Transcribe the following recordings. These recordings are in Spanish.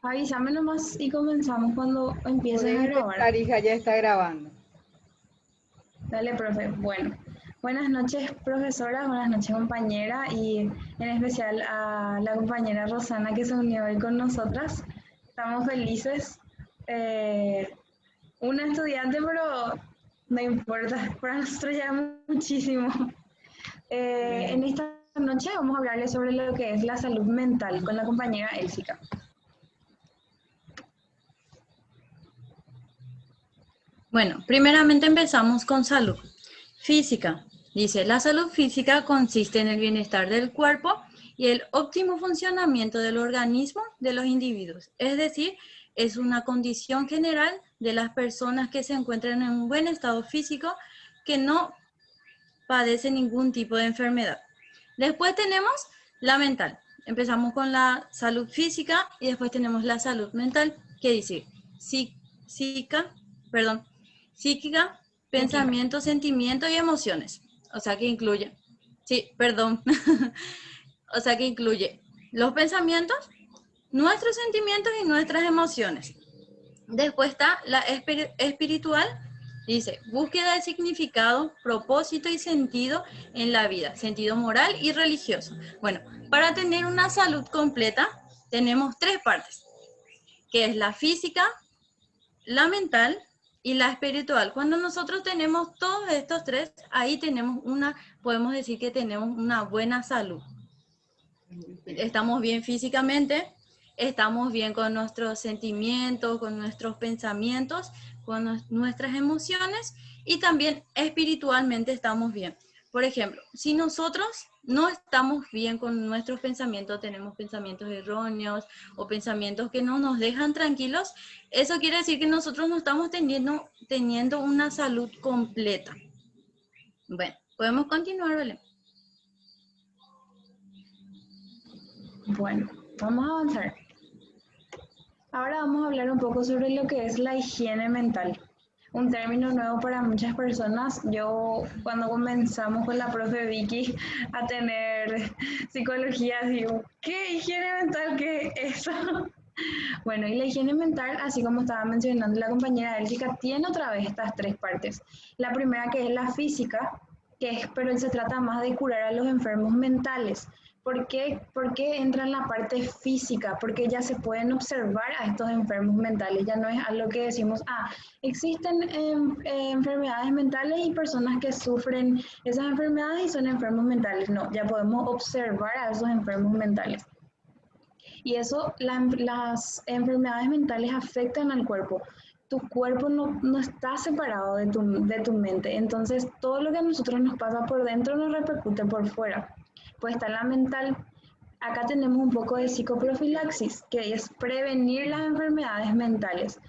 Avísame nomás y comenzamos cuando empieces Podés a grabar. empezar, hija, ya está grabando. Dale, profe. Bueno, buenas noches, profesora, buenas noches, compañera, y en especial a la compañera Rosana que se unió hoy con nosotras. Estamos felices. Eh, una estudiante, pero no importa, para nosotros ya es muchísimo. En Bien. esta noche vamos a hablarles sobre lo que es la salud mental con la compañera Elsica. Bueno, primeramente empezamos con salud física. Dice, la salud física consiste en el bienestar del cuerpo y el óptimo funcionamiento del organismo de los individuos. Es decir, es una condición general de las personas que se encuentran en un buen estado físico que no padecen ningún tipo de enfermedad. Después tenemos la mental. Empezamos con la salud física y después tenemos la salud mental, que dice psíquica, pensamientos, sentimientos y emociones. O sea que incluye, o sea que incluye los pensamientos, nuestros sentimientos y nuestras emociones. Después está la espiritual, dice, búsqueda de significado, propósito y sentido en la vida, sentido moral y religioso. Bueno, para tener una salud completa tenemos tres partes, que es la física, la mental y la espiritual. Cuando nosotros tenemos todos estos tres, ahí podemos decir que tenemos una buena salud. Estamos bien físicamente, estamos bien con nuestros sentimientos, con nuestros pensamientos, con nuestras emociones y también espiritualmente estamos bien. Por ejemplo, si nosotros no estamos bien con nuestros pensamientos, tenemos pensamientos erróneos o pensamientos que no nos dejan tranquilos, eso quiere decir que nosotros no estamos teniendo una salud completa. Bueno, podemos continuar, Belén. Bueno, vamos a avanzar. Ahora vamos a hablar un poco sobre lo que es la higiene mental. Un término nuevo para muchas personas. Yo cuando comenzamos con la profe Vicky a tener psicología, digo, ¿qué higiene mental? ¿Qué es eso? Bueno, y la higiene mental, así como estaba mencionando la compañera Elsica, tiene otra vez estas tres partes. La primera que es la física, pero se trata más de curar a los enfermos mentales. ¿Por qué entra en la parte física? Porque ya se pueden observar a estos enfermos mentales, ya no es algo que decimos, existen enfermedades mentales y personas que sufren esas enfermedades y son enfermos mentales. No, ya podemos observar a esos enfermos mentales. Y eso, las enfermedades mentales afectan al cuerpo. Tu cuerpo no está separado de tu mente. Entonces, todo lo que a nosotros nos pasa por dentro nos repercute por fuera. Pues está la mental. Acá tenemos un poco de psicoprofilaxis, que es prevenir las enfermedades mentales.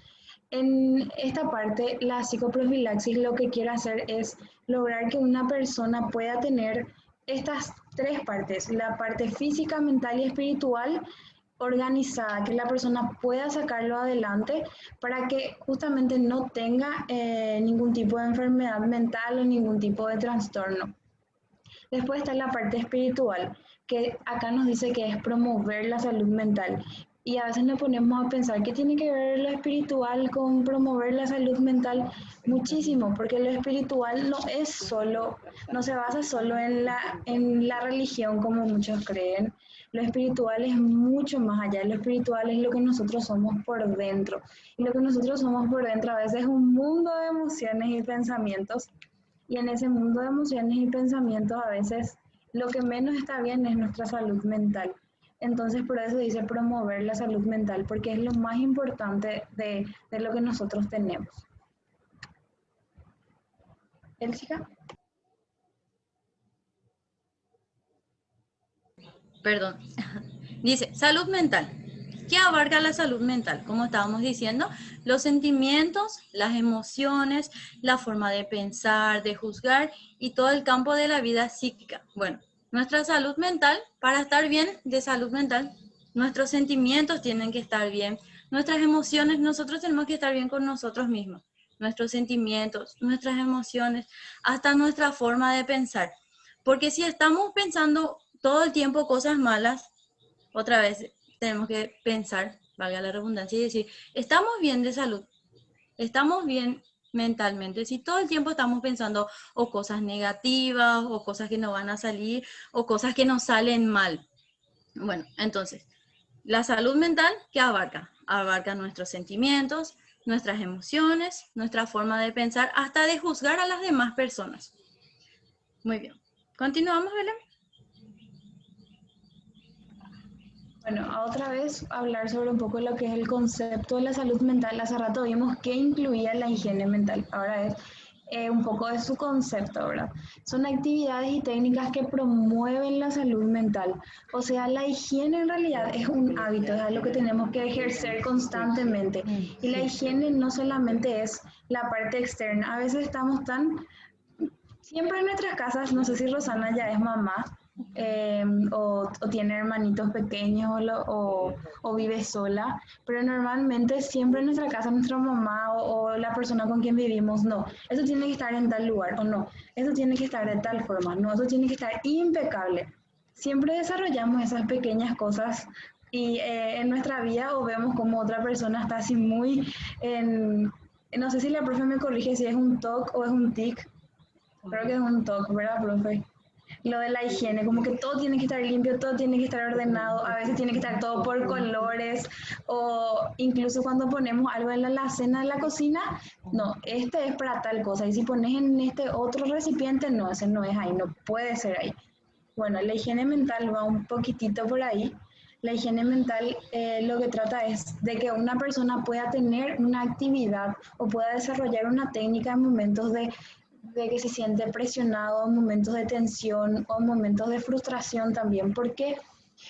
En esta parte, la psicoprofilaxis lo que quiere hacer es lograr que una persona pueda tener estas tres partes, la parte física, mental y espiritual, organizada, que la persona pueda sacarlo adelante para que justamente no tenga ningún tipo de enfermedad mental o ningún tipo de trastorno. Después está la parte espiritual, que acá nos dice que es promover la salud mental. Y a veces nos ponemos a pensar qué tiene que ver lo espiritual con promover la salud mental. Muchísimo, porque lo espiritual no se basa solo en la religión como muchos creen. Lo espiritual es mucho más allá. Lo espiritual es lo que nosotros somos por dentro. Y lo que nosotros somos por dentro a veces es un mundo de emociones y pensamientos, y en ese mundo de emociones y pensamientos a veces lo que menos está bien es nuestra salud mental. Entonces por eso dice promover la salud mental, porque es lo más importante de lo que nosotros tenemos. Elsica. Perdón. Dice, salud mental. ¿Qué abarca la salud mental? Como estábamos diciendo, los sentimientos, las emociones, la forma de pensar, de juzgar y todo el campo de la vida psíquica. Bueno, nuestra salud mental, para estar bien de salud mental, nuestros sentimientos tienen que estar bien, nuestras emociones, nosotros tenemos que estar bien con nosotros mismos, nuestros sentimientos, nuestras emociones, hasta nuestra forma de pensar. Porque si estamos pensando todo el tiempo cosas malas, otra vez, tenemos que pensar, valga la redundancia, y decir, estamos bien de salud, estamos bien mentalmente. Si todo el tiempo estamos pensando o cosas negativas, o cosas que no van a salir, o cosas que nos salen mal. Bueno, entonces, la salud mental, ¿qué abarca? Abarca nuestros sentimientos, nuestras emociones, nuestra forma de pensar, hasta de juzgar a las demás personas. Muy bien. Continuamos, Belén. Bueno, otra vez hablar sobre un poco lo que es el concepto de la salud mental. Hace rato vimos que incluía la higiene mental. Ahora es un poco de su concepto, ¿verdad? Son actividades y técnicas que promueven la salud mental. O sea, la higiene en realidad es un hábito, es algo que tenemos que ejercer constantemente. Y la higiene no solamente es la parte externa. A veces estamos tan siempre en nuestras casas, no sé si Rosana ya es mamá o tiene hermanitos pequeños o vive sola, pero normalmente siempre en nuestra casa nuestra mamá o la persona con quien vivimos, no, eso tiene que estar en tal lugar o no, eso tiene que estar de tal forma, no, eso tiene que estar impecable. Siempre desarrollamos esas pequeñas cosas y en nuestra vida o vemos como otra persona está así muy en, no sé si la profe me corrige si es un TOC o es un TIC. Creo que es un toque, ¿verdad, profe? Lo de la higiene, como que todo tiene que estar limpio, todo tiene que estar ordenado, a veces tiene que estar todo por colores, o incluso cuando ponemos algo en la alacena de la cocina, no, este es para tal cosa, y si pones en este otro recipiente, no, ese no es ahí, no puede ser ahí. Bueno, la higiene mental va un poquitito por ahí. La higiene mental lo que trata es de que una persona pueda tener una actividad o pueda desarrollar una técnica en momentos de que se siente presionado, en momentos de tensión o en momentos de frustración también, porque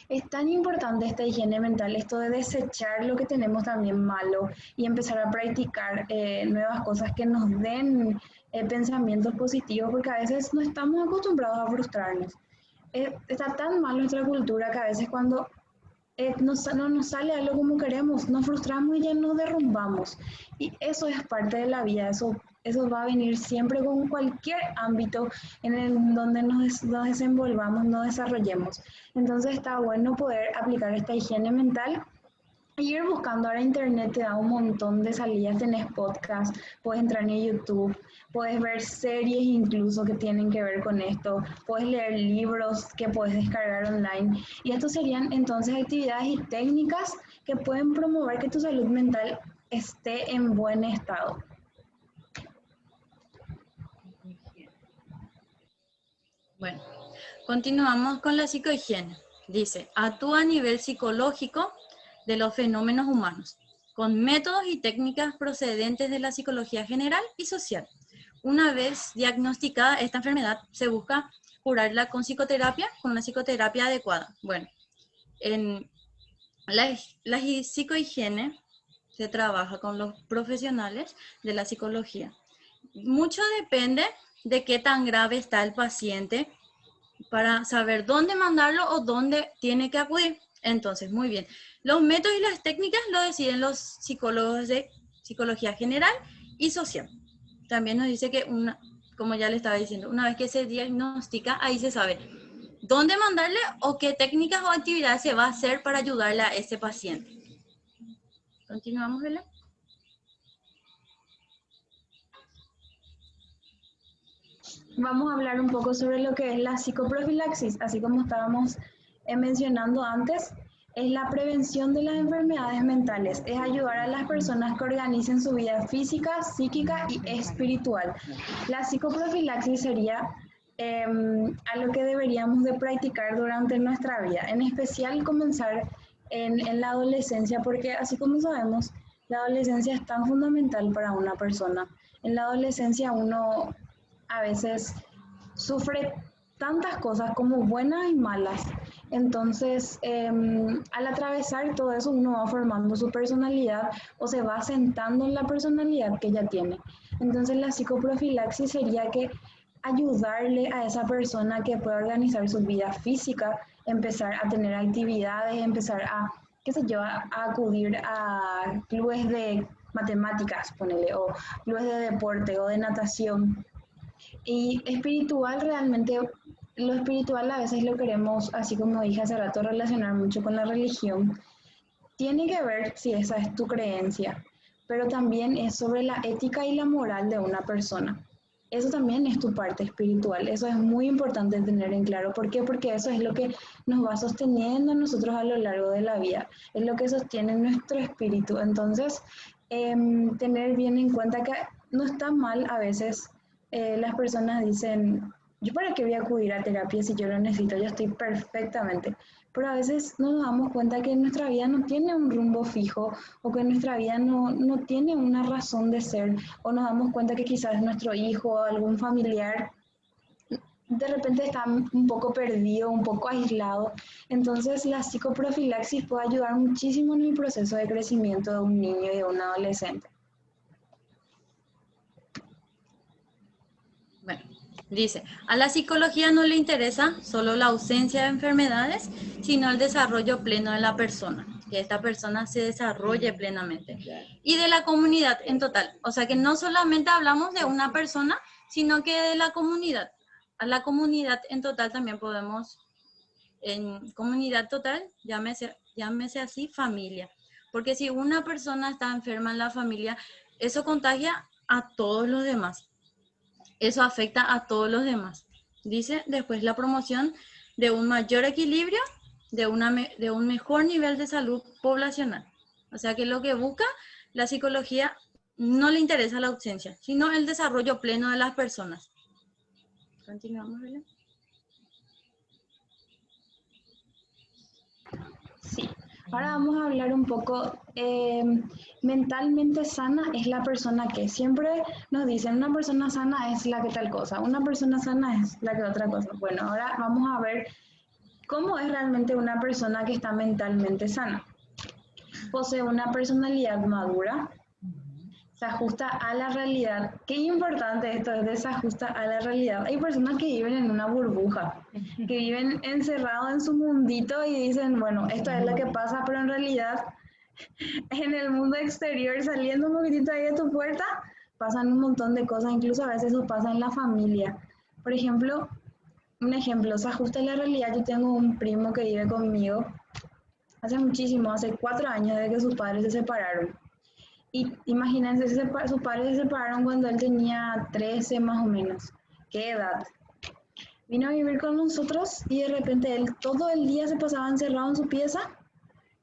es tan importante esta higiene mental, esto de desechar lo que tenemos también malo y empezar a practicar nuevas cosas que nos den pensamientos positivos, porque a veces no estamos acostumbrados a frustrarnos. Está tan mal nuestra cultura que a veces cuando no nos sale algo como queremos, nos frustramos y ya nos derrumbamos. Y eso es parte de la vida, eso va a venir siempre con cualquier ámbito en el donde nos desenvolvamos, nos desarrollemos. Entonces está bueno poder aplicar esta higiene mental y ir buscando. Ahora internet te da un montón de salidas, tenés podcast, puedes entrar en YouTube, puedes ver series incluso que tienen que ver con esto, puedes leer libros que puedes descargar online. Y estos serían entonces actividades y técnicas que pueden promover que tu salud mental esté en buen estado. Bueno, continuamos con la psicohigiene. Dice, actúa a nivel psicológico de los fenómenos humanos, con métodos y técnicas procedentes de la psicología general y social. Una vez diagnosticada esta enfermedad, se busca curarla con psicoterapia, con una psicoterapia adecuada. Bueno, en la psicohigiene se trabaja con los profesionales de la psicología. Mucho depende de qué tan grave está el paciente para saber dónde mandarlo o dónde tiene que acudir. Entonces, muy bien. Los métodos y las técnicas lo deciden los psicólogos de psicología general y social. También nos dice que, como ya le estaba diciendo, una vez que se diagnostica, ahí se sabe dónde mandarle o qué técnicas o actividades se va a hacer para ayudarle a ese paciente. Continuamos, Belén. Vamos a hablar un poco sobre lo que es la psicoprofilaxis, así como estábamos mencionando antes. Es la prevención de las enfermedades mentales, es ayudar a las personas que organicen su vida física, psíquica y espiritual. La psicoprofilaxis sería algo que deberíamos de practicar durante nuestra vida, en especial comenzar en la adolescencia, porque así como sabemos, la adolescencia es tan fundamental para una persona. En la adolescencia uno a veces sufre tantas cosas como buenas y malas. Entonces, al atravesar todo eso, uno va formando su personalidad o se va sentando en la personalidad que ya tiene. Entonces, la psicoprofilaxis sería que ayudarle a esa persona que pueda organizar su vida física, empezar a tener actividades, empezar a, qué sé yo, a acudir a clubes de matemáticas, ponele, o clubes de deporte o de natación. Y espiritual, realmente, lo espiritual a veces lo queremos, así como dije hace rato, relacionar mucho con la religión. tiene que ver si esa es tu creencia, pero también es sobre la ética y la moral de una persona. Eso también es tu parte espiritual. Eso es muy importante tener en claro. ¿Por qué? Porque eso es lo que nos va sosteniendo a nosotros a lo largo de la vida. Es lo que sostiene nuestro espíritu. Entonces, tener bien en cuenta que no está mal a veces. Las personas dicen, ¿yo para qué voy a acudir a terapia si yo lo necesito? Yo estoy perfectamente. Pero a veces no nos damos cuenta que nuestra vida no tiene un rumbo fijo o que nuestra vida no tiene una razón de ser, o nos damos cuenta que quizás nuestro hijo o algún familiar de repente está un poco perdido, un poco aislado. Entonces la psicoprofilaxis puede ayudar muchísimo en el proceso de crecimiento de un niño y de un adolescente. Bueno, dice, a la psicología no le interesa solo la ausencia de enfermedades, sino el desarrollo pleno de la persona, que esta persona se desarrolle plenamente, y de la comunidad en total. O sea que no solamente hablamos de una persona, sino que de la comunidad. A la comunidad en total también podemos, en comunidad total, llámese así, familia. Porque si una persona está enferma en la familia, eso contagia a todos los demás. Eso afecta a todos los demás. Dice después la promoción de un mayor equilibrio, de un mejor nivel de salud poblacional. O sea que lo que busca la psicología no le interesa la ausencia, sino el desarrollo pleno de las personas. Continuamos, ¿verdad? Sí. Ahora vamos a hablar un poco, mentalmente sana es la persona que siempre nos dicen, una persona sana es la que tal cosa, una persona sana es la que otra cosa. Bueno, ahora vamos a ver cómo es realmente una persona que está mentalmente sana. Posee una personalidad madura, se ajusta a la realidad. Qué importante esto es de se ajusta a la realidad. Hay personas que viven en una burbuja, que viven encerrados en su mundito y dicen, bueno, esto es lo que pasa, pero en realidad en el mundo exterior, saliendo un poquitito ahí de tu puerta, pasan un montón de cosas, incluso a veces eso pasa en la familia. Por ejemplo, un ejemplo, se ajusta a la realidad. Yo tengo un primo que vive conmigo hace muchísimo, hace 4 años desde que sus padres se separaron. Y imagínense, sus padres se separaron cuando él tenía 13 más o menos. ¿Qué edad? Vino a vivir con nosotros y de repente él todo el día se pasaba encerrado en su pieza,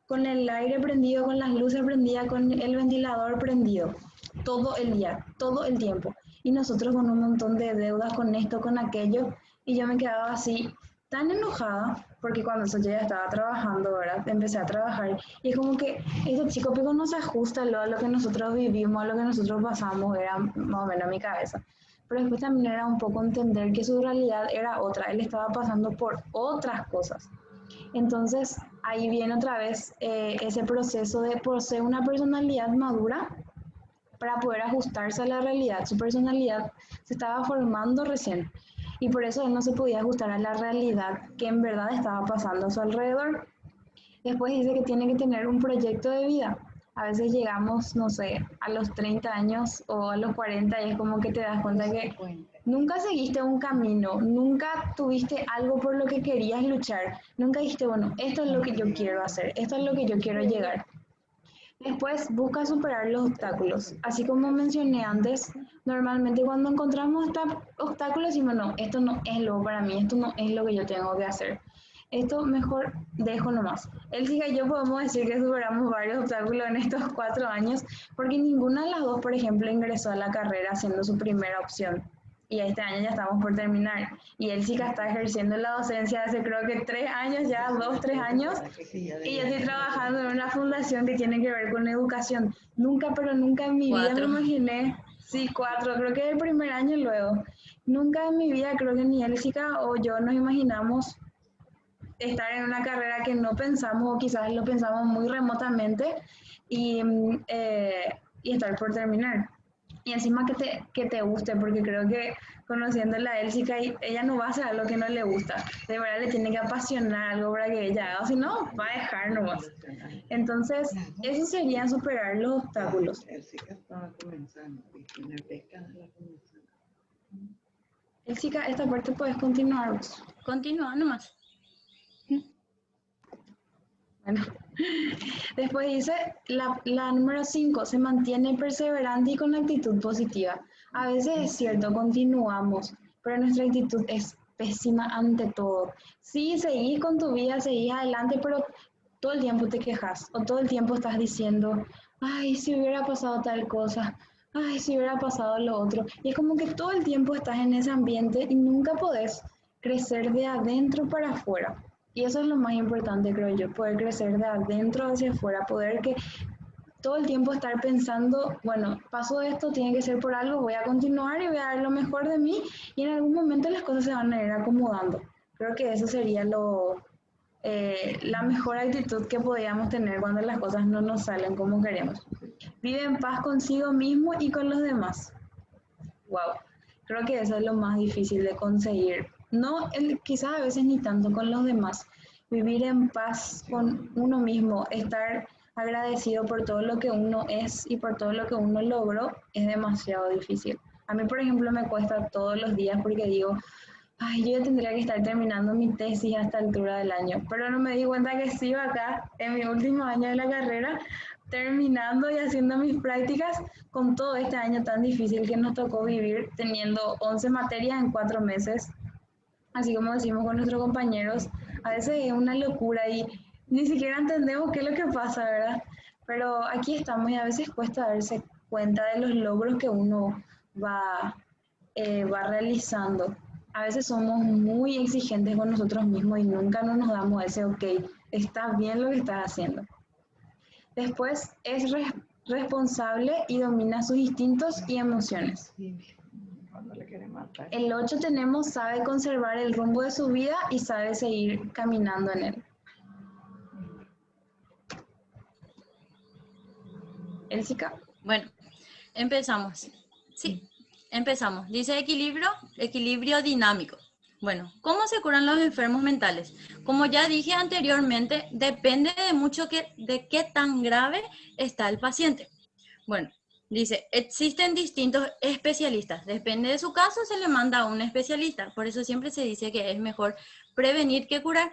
con el aire prendido, con las luces prendidas, con el ventilador prendido. Todo el día, todo el tiempo. Y nosotros con un montón de deudas, con esto, con aquello. Y yo me quedaba así, tan enojada, porque cuando yo ya estaba trabajando, ¿verdad? Empecé a trabajar. Y es como que ese chico pico no se ajusta a lo que nosotros vivimos, a lo que nosotros pasamos, era más o menos mi cabeza. Pero después también era un poco entender que su realidad era otra. Él estaba pasando por otras cosas. Entonces, ahí viene otra vez ese proceso de poseer una personalidad madura para poder ajustarse a la realidad. Su personalidad se estaba formando recién y por eso él no se podía ajustar a la realidad que en verdad estaba pasando a su alrededor. Después dice que tiene que tener un proyecto de vida. A veces llegamos, no sé, a los 30 años o a los 40 y es como que te das cuenta que nunca seguiste un camino, nunca tuviste algo por lo que querías luchar, nunca dijiste, bueno, esto es lo que yo quiero hacer, esto es lo que yo quiero llegar. Después busca superar los obstáculos. Así como mencioné antes, normalmente cuando encontramos obstáculos decimos, no, esto no es lo para mí, esto no es lo que yo tengo que hacer. Esto mejor dejo nomás. Elsica y yo podemos decir que superamos varios obstáculos en estos 4 años, porque ninguna de las dos, por ejemplo, ingresó a la carrera siendo su primera opción. Y este año ya estamos por terminar. Y Elsica está ejerciendo la docencia hace creo que 3 años ya, 2, 3 años. Y yo estoy trabajando en una fundación que tiene que ver con educación. Nunca, pero nunca en mi vida me imaginé, sí, 4, creo que el primer año luego. Nunca en mi vida creo que ni Elsica o yo nos imaginamos estar en una carrera que no pensamos o quizás lo pensamos muy remotamente y, y estar por terminar. Y encima que te guste, porque creo que conociéndola a Elsica, ella no va a hacer algo que no le gusta. De verdad le tiene que apasionar algo para que ella haga, si no, va a dejar nomás. Entonces, eso sería superar los obstáculos. Elsica estaba comenzando, en el pescado la comenzando. Elsica, esta parte puedes continuar vos. Continúa nomás. Bueno, después dice la número 5, se mantiene perseverante y con actitud positiva. A veces es cierto, continuamos, pero nuestra actitud es pésima ante todo. Sí, seguís con tu vida, seguís adelante, pero todo el tiempo te quejas o todo el tiempo estás diciendo, ay, si hubiera pasado tal cosa, ay, si hubiera pasado lo otro. Y es como que todo el tiempo estás en ese ambiente y nunca podés crecer de adentro para afuera. Y eso es lo más importante, creo yo, poder crecer de adentro hacia afuera, poder que todo el tiempo estar pensando, bueno, pasó esto, tiene que ser por algo, voy a continuar y voy a dar lo mejor de mí y en algún momento las cosas se van a ir acomodando. Creo que eso sería la mejor actitud que podíamos tener cuando las cosas no nos salen como queremos. Vive en paz consigo mismo y con los demás. Wow, creo que eso es lo más difícil de conseguir. No, quizás a veces ni tanto con los demás. Vivir en paz con uno mismo, estar agradecido por todo lo que uno es y por todo lo que uno logró, es demasiado difícil. A mí, por ejemplo, me cuesta todos los días porque digo, ay, yo ya tendría que estar terminando mi tesis a esta altura del año, pero no me di cuenta que sigo acá en mi último año de la carrera, terminando y haciendo mis prácticas con todo este año tan difícil que nos tocó vivir, teniendo 11 materias en 4 meses, así como decimos con nuestros compañeros, a veces es una locura y ni siquiera entendemos qué es lo que pasa, ¿verdad? Pero aquí estamos y a veces cuesta darse cuenta de los logros que uno va, va realizando. A veces somos muy exigentes con nosotros mismos y nunca nos damos ese, ok, está bien lo que estás haciendo. Después es responsable y domina sus instintos y emociones. Cuando le quieren matar. El 8 tenemos, sabe conservar el rumbo de su vida y sabe seguir caminando en él. Elsica. Bueno, empezamos. Sí, empezamos. Dice equilibrio dinámico. Bueno, ¿cómo se curan los enfermos mentales? Como ya dije anteriormente, depende de mucho de qué tan grave está el paciente. Bueno, dice, existen distintos especialistas. Depende de su caso, se le manda a un especialista. Por eso siempre se dice que es mejor prevenir que curar.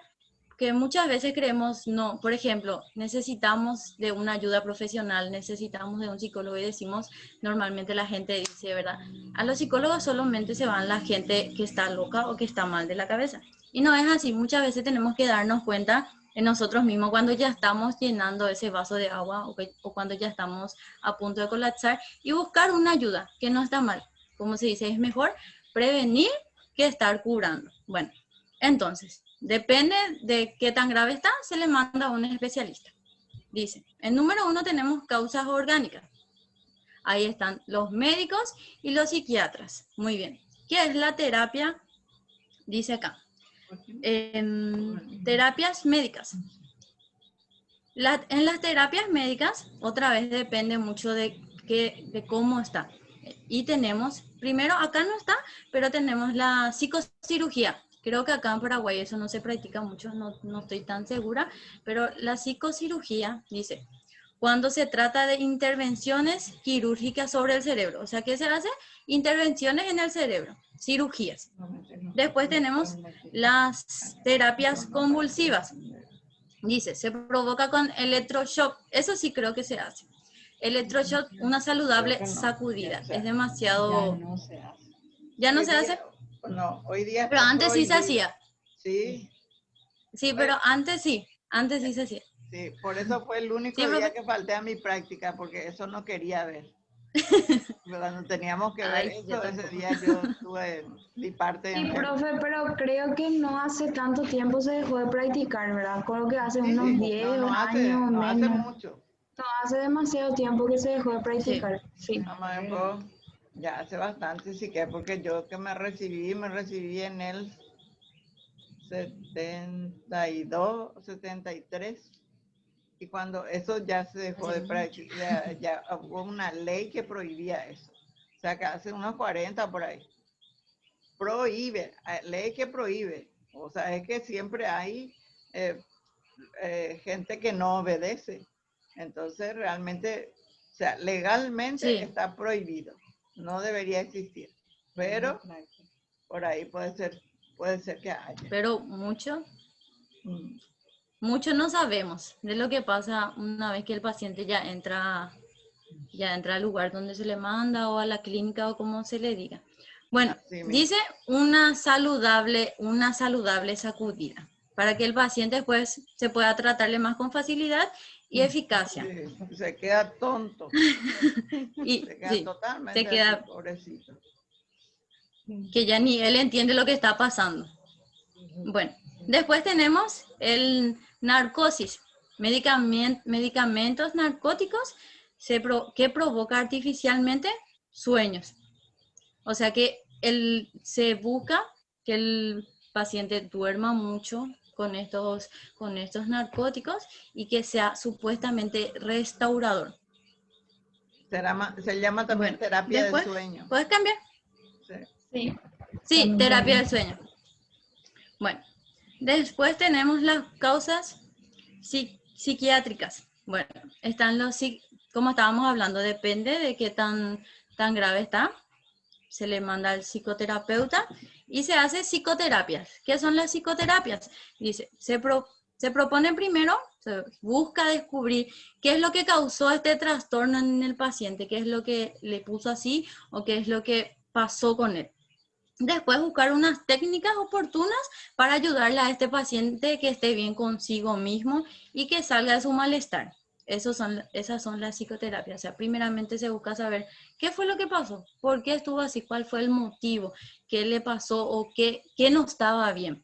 Que muchas veces creemos, no, por ejemplo, necesitamos de una ayuda profesional, necesitamos de un psicólogo y decimos, normalmente la gente dice, ¿verdad? A los psicólogos solamente se van la gente que está loca o que está mal de la cabeza. Y no es así, muchas veces tenemos que darnos cuenta en nosotros mismos cuando ya estamos llenando ese vaso de agua o cuando ya estamos a punto de colapsar y buscar una ayuda, que no está mal. Como se dice, es mejor prevenir que estar curando. Bueno, entonces, depende de qué tan grave está, se le manda a un especialista. Dice, en número 1 tenemos causas orgánicas. Ahí están los médicos y los psiquiatras. Muy bien. ¿Qué es la terapia? Dice acá. Terapias médicas. En las terapias médicas, otra vez depende mucho de cómo está. Y tenemos, primero acá no está, pero tenemos la psicocirugía. Creo que acá en Paraguay eso no se practica mucho, no estoy tan segura, pero la psicocirugía dice, cuando se trata de intervenciones quirúrgicas sobre el cerebro, o sea, ¿qué se hace? Intervenciones en el cerebro, cirugías. Después tenemos las terapias convulsivas. Dice, se provoca con electroshock, eso sí creo que se hace. Electroshock, una saludable sacudida, es demasiado... Ya no se hace. ¿Ya no Hoy se día, hace? no, hoy día Pero está antes sí se prohibido. hacía. Sí, Sí, pero antes sí se hacía. sí, por eso fue el único Sí, día profe. que falté a mi práctica, porque eso no quería ver. Cuando teníamos que ver Ay, yo eso, ese tampoco. día yo tuve mi parte Sí, enferma. profe, pero creo que no hace tanto tiempo se dejó de practicar, ¿verdad? Creo que hace Sí, unos sí, 10 no años o no hace menos. mucho. No, hace demasiado tiempo que se dejó de Sí. practicar, sí. No, ya hace bastante, sí que porque yo que me recibí en el 72, 73. Y cuando eso ya se dejó de practicar, ya hubo una ley que prohibía eso. O sea, que hace unos 40 por ahí. Prohíbe, ley que prohíbe. O sea, es que siempre hay gente que no obedece. Entonces, realmente, o sea, legalmente Sí. está prohibido. No debería existir. Pero por ahí puede ser que haya. Pero mucho. mucho no sabemos de lo que pasa una vez que el paciente ya entra al lugar donde se le manda o a la clínica o como se le diga. Bueno, Sí, mismo. dice una saludable sacudida para que el paciente después se pueda tratarle más con facilidad y eficacia. Sí, se queda tonto. Y Se queda sí, totalmente se queda así, pobrecito. que ya ni él entiende lo que está pasando. Bueno, después tenemos el narcosis, medicamentos narcóticos que provoca artificialmente sueños. O sea que se busca que el paciente duerma mucho con estos narcóticos y que sea supuestamente restaurador. Se llama también Bueno, terapia del después, sueño. ¿puedes cambiar? Sí. Sí. Sí, También terapia del también. sueño. Bueno, después tenemos las causas psiquiátricas. Bueno, están como estábamos hablando, depende de qué tan grave está. Se le manda al psicoterapeuta y se hace psicoterapias. ¿Qué son las psicoterapias? Dice, se propone primero, se busca descubrir qué es lo que causó este trastorno en el paciente, qué es lo que le puso así o qué es lo que pasó con él. Después buscar unas técnicas oportunas para ayudarle a este paciente que esté bien consigo mismo y que salga de su malestar. Esas son las psicoterapias. O sea, primeramente se busca saber qué fue lo que pasó, por qué estuvo así, cuál fue el motivo, qué le pasó o qué no estaba bien.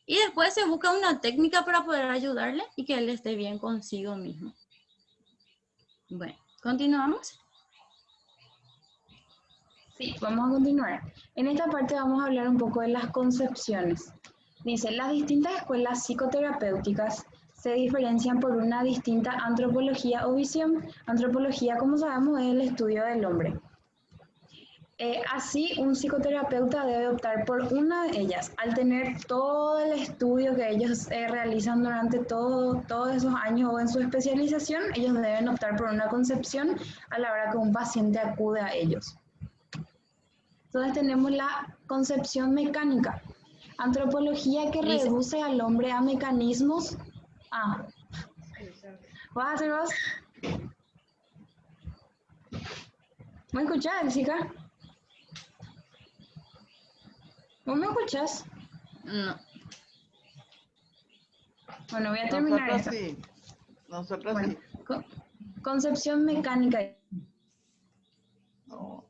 Y después se busca una técnica para poder ayudarle y que él esté bien consigo mismo. Bueno, continuamos. Sí, vamos a continuar. En esta parte vamos a hablar un poco de las concepciones. Dice, las distintas escuelas psicoterapéuticas se diferencian por una distinta antropología o visión. Antropología, como sabemos, es el estudio del hombre. Así, un psicoterapeuta debe optar por una de ellas. Al tener todo el estudio que ellos realizan durante todos esos años o en su especialización, ellos deben optar por una concepción a la hora que un paciente acude a ellos. Entonces tenemos la concepción mecánica, antropología que Dice, reduce al hombre a mecanismos. ¿Vas a hacer vos? ¿Me escuchás, Jessica? ¿Vos me escuchás? no. Bueno, voy a terminar Nosotros esto. sí. Nosotros Bueno, sí. concepción mecánica. No.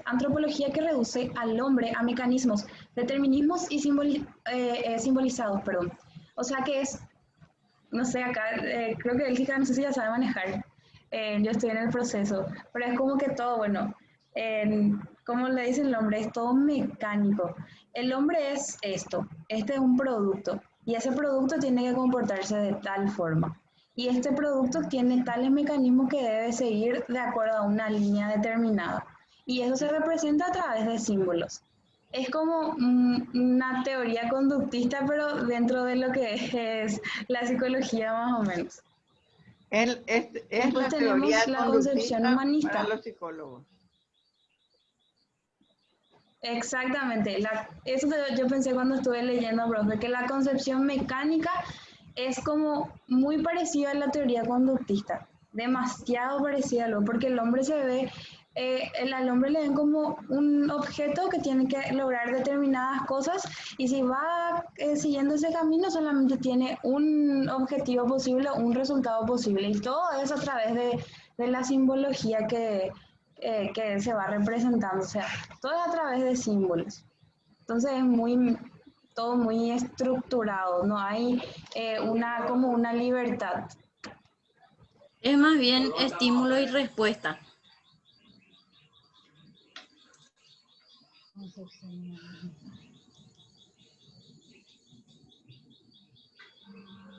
Antropología que reduce al hombre a mecanismos, determinismos y simbolizados, perdón. O sea que es, no sé, acá creo que Elgica no sé si ya sabe manejar. Yo estoy en el proceso, pero es como que todo, bueno, como le dice el hombre, es todo mecánico. El hombre es esto, este es un producto y ese producto tiene que comportarse de tal forma. Y este producto tiene tales mecanismos que debe seguir de acuerdo a una línea determinada. Y eso se representa a través de símbolos. Es como una teoría conductista, pero dentro de lo que es la psicología más o menos. Es Después la teoría tenemos la concepción conductista para humanista. los psicólogos. Exactamente, eso yo pensé cuando estuve leyendo, profe, que la concepción mecánica es como muy parecida a la teoría conductista, demasiado parecida a lo, porque el hombre se ve, al hombre le ven como un objeto que tiene que lograr determinadas cosas y si va siguiendo ese camino solamente tiene un objetivo posible, un resultado posible y todo eso a través de la simbología que se va representando, o sea, todo es a través de símbolos. Entonces es todo muy estructurado, no hay como una libertad. Es más bien estímulo y respuesta.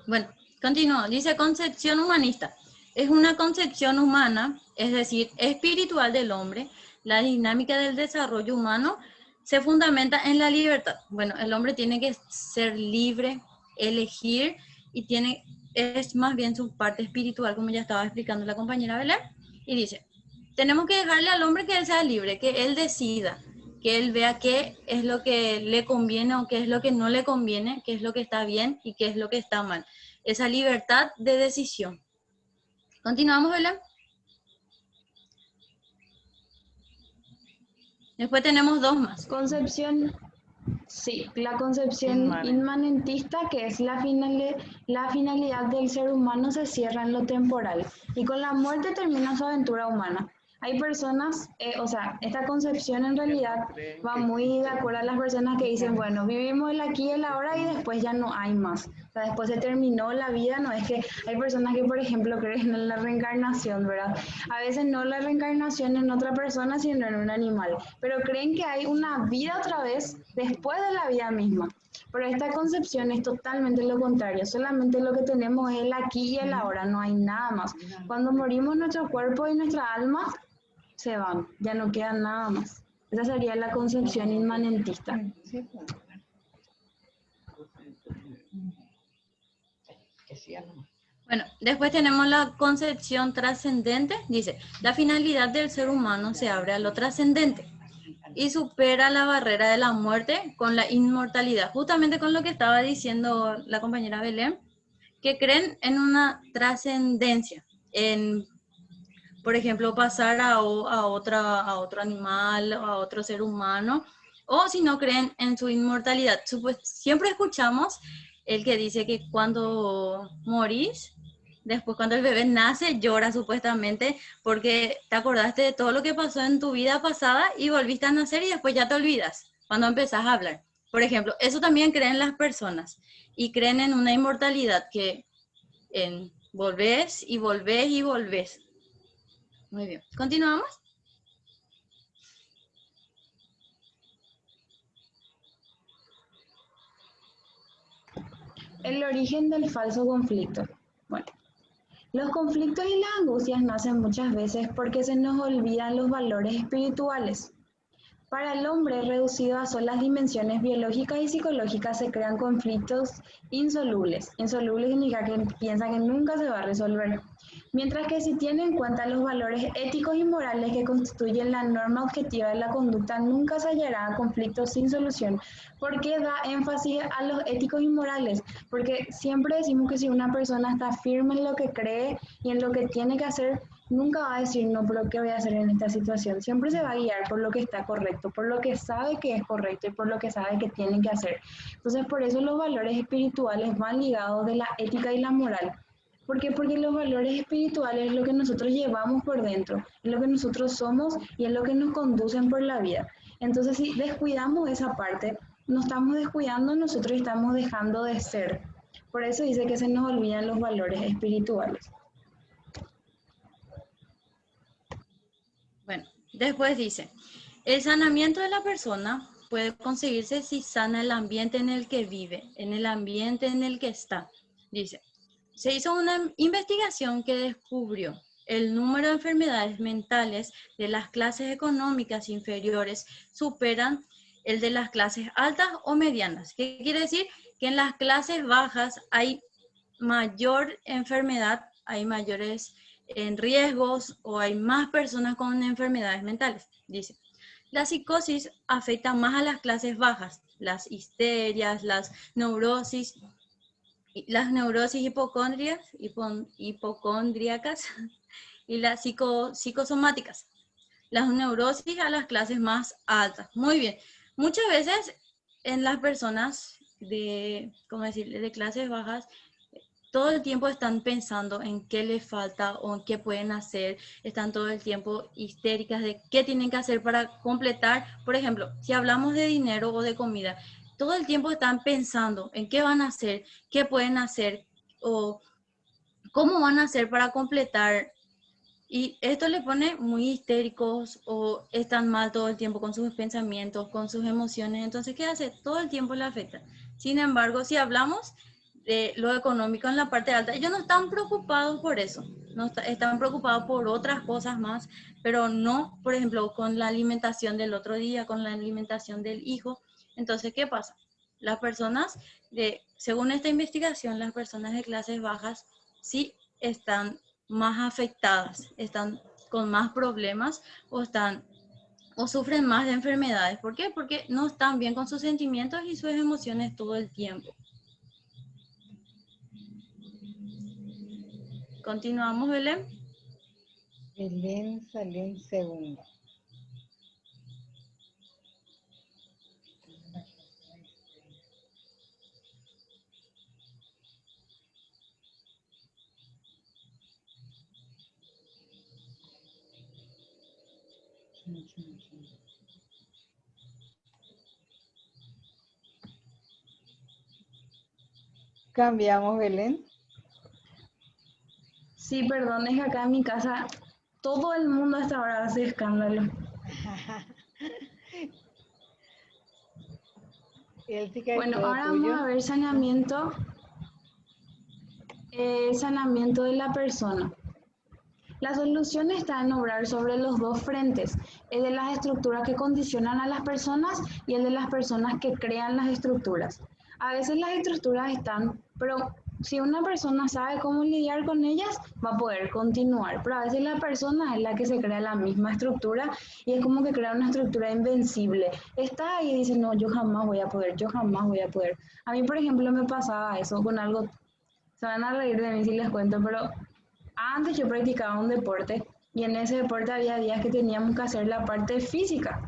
Bueno, continúo. Dice concepción humanista. Es una concepción humana, es decir, espiritual del hombre. La dinámica del desarrollo humano se fundamenta en la libertad. Bueno, el hombre tiene que ser libre, elegir y es más bien su parte espiritual, como ya estaba explicando la compañera Belén. Y dice, tenemos que dejarle al hombre que él sea libre, que él decida que él vea qué es lo que le conviene o qué es lo que no le conviene, qué es lo que está bien y qué es lo que está mal. Esa libertad de decisión. Continuamos, Belén. Después tenemos dos más. Concepción, sí, la concepción inmanentista, que es la finalidad del ser humano, se cierra en lo temporal y con la muerte termina su aventura humana. Hay personas, o sea, esta concepción en realidad va muy de acuerdo a las personas que dicen, bueno, vivimos el aquí y el ahora y después ya no hay más. O sea, después se terminó la vida, no es que hay personas que, por ejemplo, creen en la reencarnación, ¿verdad? A veces no la reencarnación en otra persona, sino en un animal, pero creen que hay una vida otra vez después de la vida misma. Pero esta concepción es totalmente lo contrario, solamente lo que tenemos es el aquí y el ahora, no hay nada más. Cuando morimos, nuestro cuerpo y nuestra alma se van, ya no queda nada más. Esa sería la concepción inmanentista. Bueno, después tenemos la concepción trascendente. Dice, la finalidad del ser humano se abre a lo trascendente y supera la barrera de la muerte con la inmortalidad. Justamente con lo que estaba diciendo la compañera Belén, que creen en una trascendencia, en, por ejemplo, pasar a otro animal, a otro ser humano, o si no creen en su inmortalidad. Siempre escuchamos el que dice que cuando morís, después cuando el bebé nace, llora supuestamente porque te acordaste de todo lo que pasó en tu vida pasada y volviste a nacer y después ya te olvidas cuando empezás a hablar. Por ejemplo, eso también creen las personas y creen en una inmortalidad que volvés y volvés y volvés. Muy bien. ¿Continuamos? El origen del falso conflicto. Bueno, los conflictos y las angustias nacen muchas veces porque se nos olvidan los valores espirituales. Para el hombre reducido a solas dimensiones biológicas y psicológicas se crean conflictos insolubles. Insoluble significa que piensa que nunca se va a resolver. Mientras que si tiene en cuenta los valores éticos y morales que constituyen la norma objetiva de la conducta, nunca se hallará conflictos sin solución. ¿Por qué da énfasis a los éticos y morales? Porque siempre decimos que si una persona está firme en lo que cree y en lo que tiene que hacer, nunca va a decir, no, pero ¿qué voy a hacer en esta situación? Siempre se va a guiar por lo que está correcto, por lo que sabe que es correcto y por lo que sabe que tiene que hacer. Entonces, por eso los valores espirituales van ligados de la ética y la moral. ¿Por qué? Porque los valores espirituales es lo que nosotros llevamos por dentro, es lo que nosotros somos y es lo que nos conducen por la vida. Entonces, si descuidamos esa parte, nos estamos descuidando nosotros y estamos dejando de ser. Por eso dice que se nos olvidan los valores espirituales. Bueno, después dice, el sanamiento de la persona puede conseguirse si sana el ambiente en el que vive, en el ambiente en el que está. Dice, se hizo una investigación que descubrió el número de enfermedades mentales de las clases económicas inferiores superan el de las clases altas o medianas. ¿Qué quiere decir? Que en las clases bajas hay mayor enfermedad, hay mayores en riesgos o hay más personas con enfermedades mentales. Dice, la psicosis afecta más a las clases bajas, las histerias, las neurosis hipocondríacas y las psicosomáticas. Las neurosis a las clases más altas. Muy bien. Muchas veces en las personas de clases bajas, todo el tiempo están pensando en qué les falta o en qué pueden hacer, están todo el tiempo histéricas de qué tienen que hacer para completar. Por ejemplo, si hablamos de dinero o de comida, todo el tiempo están pensando en qué van a hacer, qué pueden hacer o cómo van a hacer para completar. Y esto les pone muy histéricos o están mal todo el tiempo con sus pensamientos, con sus emociones. Entonces, ¿qué hace? Todo el tiempo le afecta. Sin embargo, si hablamos de lo económico en la parte alta, ellos no están preocupados por eso. Están preocupados por otras cosas más, pero no, por ejemplo, con la alimentación del otro día, con la alimentación del hijo. Entonces, ¿qué pasa? Las personas, según esta investigación, las personas de clases bajas sí están más afectadas, están con más problemas o o sufren más de enfermedades. ¿Por qué? Porque no están bien con sus sentimientos y sus emociones todo el tiempo. Continuamos, Belén. Belén salió en segundo. Cambiamos, Belén. Sí, perdón, es que acá en mi casa todo el mundo hasta ahora hace escándalo. Elsica, Bueno, todo ahora tuyo. vamos a ver saneamiento de la persona. La solución está en obrar sobre los dos frentes, el de las estructuras que condicionan a las personas y el de las personas que crean las estructuras. A veces las estructuras están, pero si una persona sabe cómo lidiar con ellas, va a poder continuar. Pero a veces la persona es la que se crea la misma estructura y es como que crea una estructura invencible. Está ahí y dice, no, yo jamás voy a poder, yo jamás voy a poder. A mí, por ejemplo, me pasaba eso con algo, se van a reír de mí si les cuento, pero antes yo practicaba un deporte y en ese deporte había días que teníamos que hacer la parte física.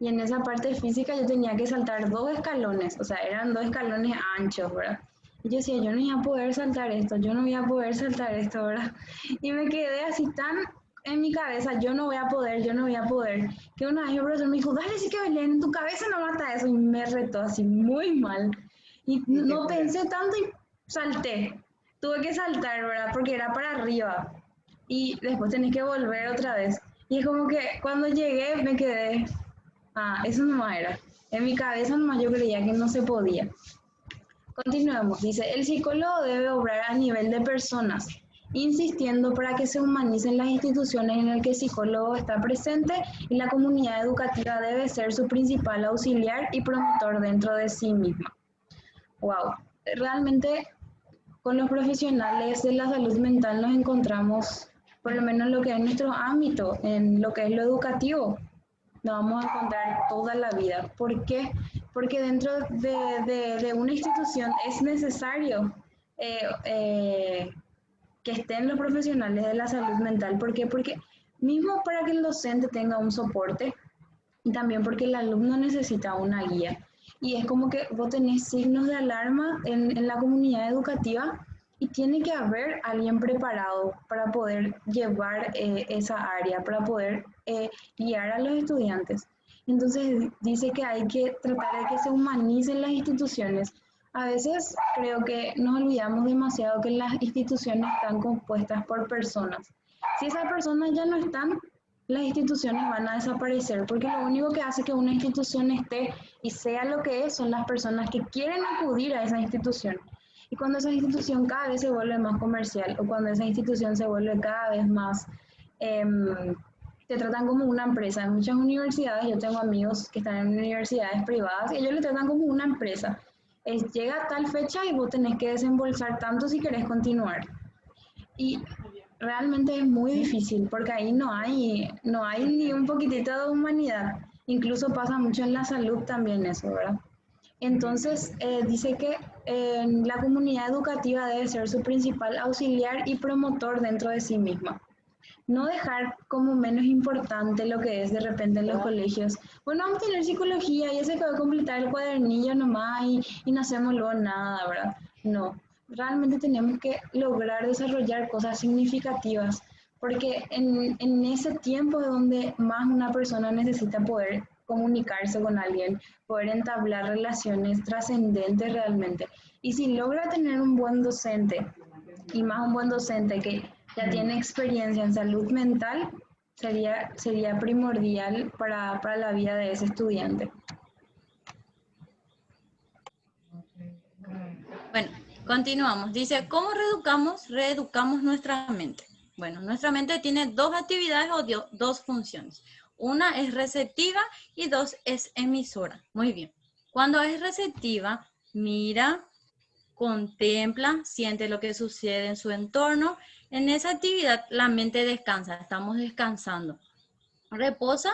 Y en esa parte física yo tenía que saltar 2 escalones, o sea, eran 2 escalones anchos, ¿verdad? Y yo decía, yo no voy a poder saltar esto, yo no voy a poder saltar esto, ¿verdad? Y me quedé así tan en mi cabeza, yo no voy a poder, yo no voy a poder, que una vez el profesor me dijo, dale, sí que Belén, en tu cabeza no mata eso, y me retó así muy mal. Y no pensé tanto y salté. Tuve que saltar, ¿verdad? Porque era para arriba. Y después tenés que volver otra vez. Y es como que cuando llegué me quedé, eso no era. En mi cabeza nomás yo creía que no se podía. Continuemos. Dice, el psicólogo debe obrar a nivel de personas, insistiendo para que se humanicen las instituciones en las que el psicólogo está presente y la comunidad educativa debe ser su principal auxiliar y promotor dentro de sí misma. Wow. Realmente con los profesionales de la salud mental nos encontramos, por lo menos en lo que es nuestro ámbito, en lo que es lo educativo, nos vamos a encontrar toda la vida. ¿Por qué? Porque dentro de una institución es necesario que estén los profesionales de la salud mental. ¿Por qué? Porque mismo para que el docente tenga un soporte y también porque el alumno necesita una guía. Y es como que vos tenés signos de alarma en la comunidad educativa y tiene que haber alguien preparado para poder llevar esa área, para poder guiar a los estudiantes. Entonces dice que hay que tratar de que se humanicen las instituciones. A veces creo que nos olvidamos demasiado que las instituciones están compuestas por personas. Si esas personas ya no están, las instituciones van a desaparecer, porque lo único que hace que una institución esté y sea lo que es son las personas que quieren acudir a esa institución. Y cuando esa institución cada vez se vuelve más comercial o cuando esa institución se vuelve cada vez más, te tratan como una empresa. En muchas universidades, yo tengo amigos que están en universidades privadas y ellos le tratan como una empresa. Llega a tal fecha y vos tenés que desembolsar tanto si querés continuar. Y realmente es muy difícil porque ahí no hay ni un poquitito de humanidad. Incluso pasa mucho en la salud también eso, ¿verdad? Entonces, dice que la comunidad educativa debe ser su principal auxiliar y promotor dentro de sí misma. No dejar como menos importante lo que es de repente en los colegios. Bueno, vamos a tener psicología y ese que va a completar el cuadernillo nomás y no hacemos luego nada, ¿verdad? No, realmente tenemos que lograr desarrollar cosas significativas porque en ese tiempo es donde más una persona necesita poder comunicarse con alguien, poder entablar relaciones trascendentes realmente. Y si logra tener un buen docente, y más un buen docente que ya tiene experiencia en salud mental, sería primordial para la vida de ese estudiante. Bueno, continuamos. Dice, ¿cómo reeducamos nuestra mente? Bueno, nuestra mente tiene dos actividades o dos funciones. Una es receptiva y dos es emisora. Muy bien. Cuando es receptiva, mira, contempla, siente lo que sucede en su entorno. En esa actividad la mente descansa, estamos descansando. Reposa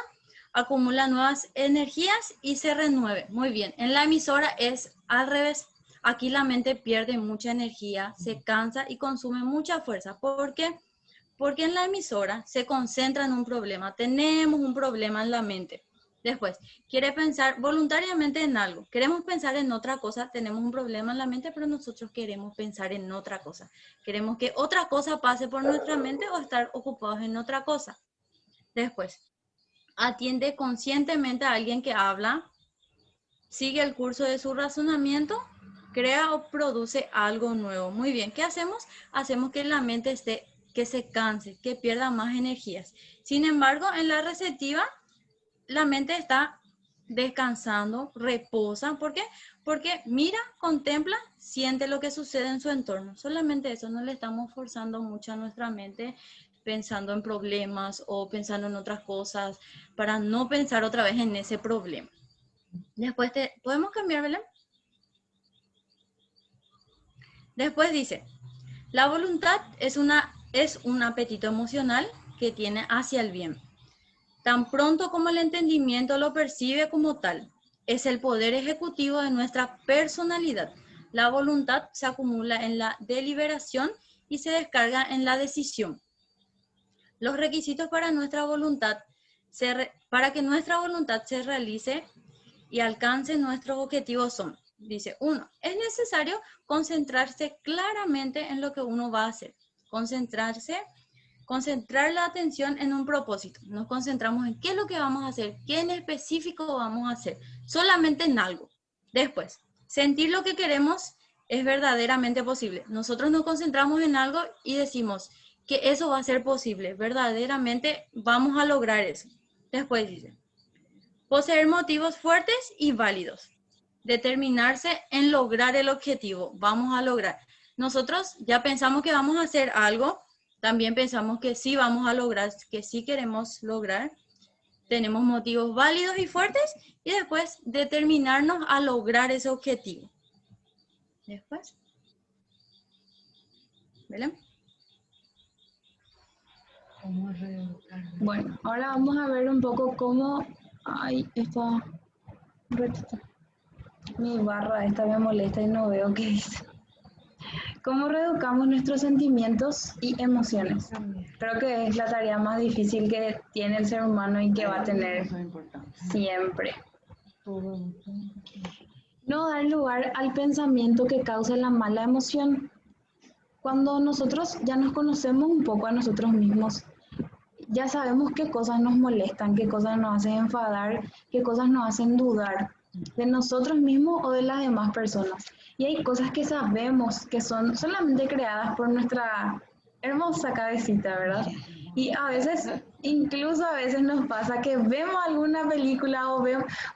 acumula nuevas energías y se renueve. Muy bien, en la emisora es al revés. Aquí la mente pierde mucha energía, se cansa y consume mucha fuerza. ¿Por qué? Porque en la emisora se concentra en un problema. Tenemos un problema en la mente. Después, quiere pensar voluntariamente en algo. Queremos pensar en otra cosa. Tenemos un problema en la mente, pero nosotros queremos pensar en otra cosa. Queremos que otra cosa pase por nuestra mente o estar ocupados en otra cosa. Después, atiende conscientemente a alguien que habla, sigue el curso de su razonamiento, crea o produce algo nuevo. Muy bien, ¿qué hacemos? Hacemos que la mente esté, que se canse, que pierda más energías. Sin embargo, en la receptiva, la mente está descansando, reposa. ¿Por qué? Porque mira, contempla, siente lo que sucede en su entorno. Solamente eso, no le estamos forzando mucho a nuestra mente pensando en problemas o pensando en otras cosas para no pensar otra vez en ese problema. Después, ¿podemos cambiar, Belén? Después dice, la voluntad es un apetito emocional que tiene hacia el bien. Tan pronto como el entendimiento lo percibe como tal, es el poder ejecutivo de nuestra personalidad. La voluntad se acumula en la deliberación y se descarga en la decisión. Los requisitos para nuestra voluntad, para que nuestra voluntad se realice y alcance nuestros objetivos son, dice, 1, es necesario concentrarse claramente en lo que uno va a hacer. Concentrar la atención en un propósito. Nos concentramos en qué es lo que vamos a hacer, qué en específico vamos a hacer, solamente en algo. Después, sentir lo que queremos es verdaderamente posible. Nosotros nos concentramos en algo y decimos que eso va a ser posible, verdaderamente vamos a lograr eso. Después dice, poseer motivos fuertes y válidos. Determinarse en lograr el objetivo, vamos a lograr. Nosotros ya pensamos que vamos a hacer algo, también pensamos que sí vamos a lograr, que sí queremos lograr. Tenemos motivos válidos y fuertes y después determinarnos a lograr ese objetivo. Después. ¿Belén? ¿Cómo reeducar? Bueno, ahora vamos a ver un poco cómo... Ay, esta ratita. Mi barra esta me molesta y no veo qué dice. ¿Cómo reeducamos nuestros sentimientos y emociones? Creo que es la tarea más difícil que tiene el ser humano y que va a tener siempre. No dar lugar al pensamiento que causa la mala emoción. Cuando nosotros ya nos conocemos un poco a nosotros mismos, ya sabemos qué cosas nos molestan, qué cosas nos hacen enfadar, qué cosas nos hacen dudar de nosotros mismos o de las demás personas. Y hay cosas que sabemos que son solamente creadas por nuestra hermosa cabecita, ¿verdad? Y a veces, incluso a veces nos pasa que vemos alguna película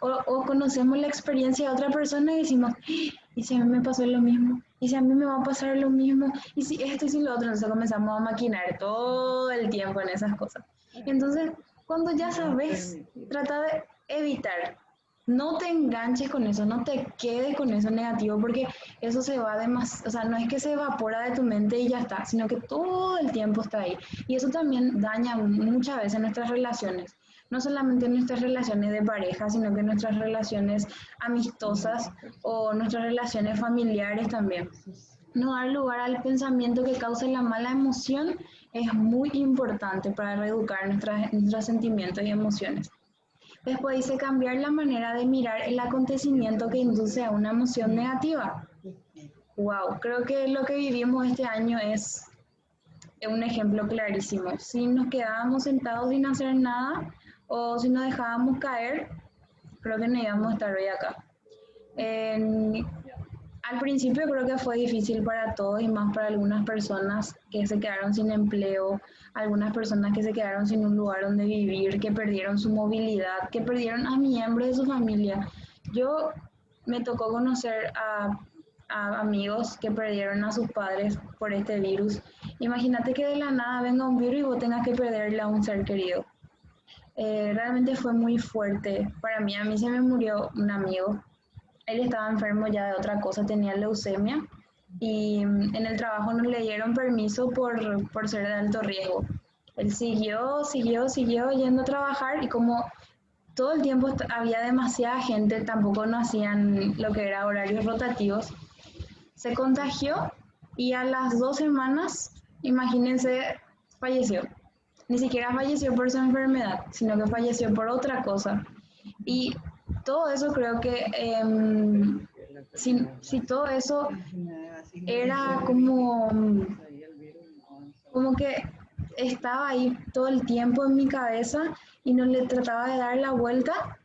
o conocemos la experiencia de otra persona y decimos, ¿y si a mí me pasó lo mismo? ¿Y si a mí me va a pasar lo mismo? ¿Y si esto y si lo otro? Entonces comenzamos a maquinar todo el tiempo en esas cosas. Entonces, cuando ya sabes, trata de evitar. No te enganches con eso, no te quedes con eso negativo, porque eso se va o sea, no es que se evapora de tu mente y ya está, sino que todo el tiempo está ahí. Y eso también daña muchas veces nuestras relaciones, no solamente nuestras relaciones de pareja, sino que nuestras relaciones amistosas o nuestras relaciones familiares también. No dar lugar al pensamiento que cause la mala emoción es muy importante para reeducar nuestros sentimientos y emociones. Después dice cambiar la manera de mirar el acontecimiento que induce a una emoción negativa. Wow, creo que lo que vivimos este año es un ejemplo clarísimo. Si nos quedábamos sentados sin hacer nada o si nos dejábamos caer, creo que no íbamos a estar hoy acá. Al principio creo que fue difícil para todos y más para algunas personas que se quedaron sin empleo, algunas personas que se quedaron sin un lugar donde vivir, que perdieron su movilidad, que perdieron a miembros de su familia. Yo me tocó conocer a amigos que perdieron a sus padres por este virus. Imagínate que de la nada venga un virus y vos tengas que perderle a un ser querido. Realmente fue muy fuerte para mí. A mí se me murió un amigo. Él estaba enfermo ya de otra cosa, tenía leucemia y en el trabajo no le dieron permiso por ser de alto riesgo. Él siguió yendo a trabajar y como todo el tiempo había demasiada gente, tampoco no hacían lo que era horarios rotativos. Se contagió y a las 2 semanas, imagínense, falleció. Ni siquiera falleció por su enfermedad, sino que falleció por otra cosa. Y todo eso creo que, si todo eso era como que estaba ahí todo el tiempo en mi cabeza y no le trataba de dar la vuelta,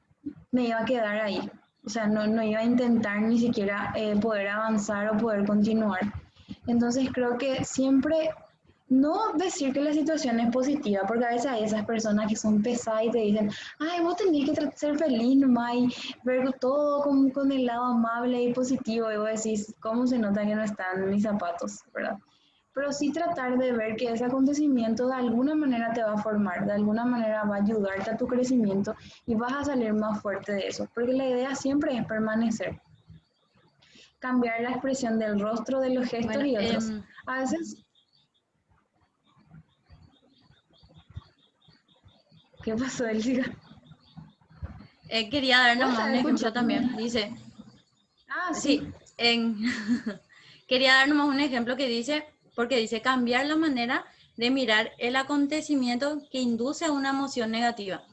me iba a quedar ahí. O sea, no iba a intentar ni siquiera poder avanzar o poder continuar. Entonces creo que siempre, no decir que la situación es positiva, porque a veces hay esas personas que son pesadas y te dicen, ay, vos tenés que ser feliz nomás y ver todo con el lado amable y positivo, y vos decís, ¿cómo se nota que no están en mis zapatos, verdad? Pero sí tratar de ver que ese acontecimiento de alguna manera te va a formar, de alguna manera va a ayudarte a tu crecimiento y vas a salir más fuerte de eso, porque la idea siempre es permanecer. Cambiar la expresión del rostro, de los gestos Bueno, y otros. A veces... ¿Qué pasó, Elsiga? quería dar ¿Vos nomás estás un ejemplo escuchando? también. Dice, Ah, sí, sí. quería dar nomás un ejemplo que dice, porque dice cambiar la manera de mirar el acontecimiento que induce a una emoción negativa.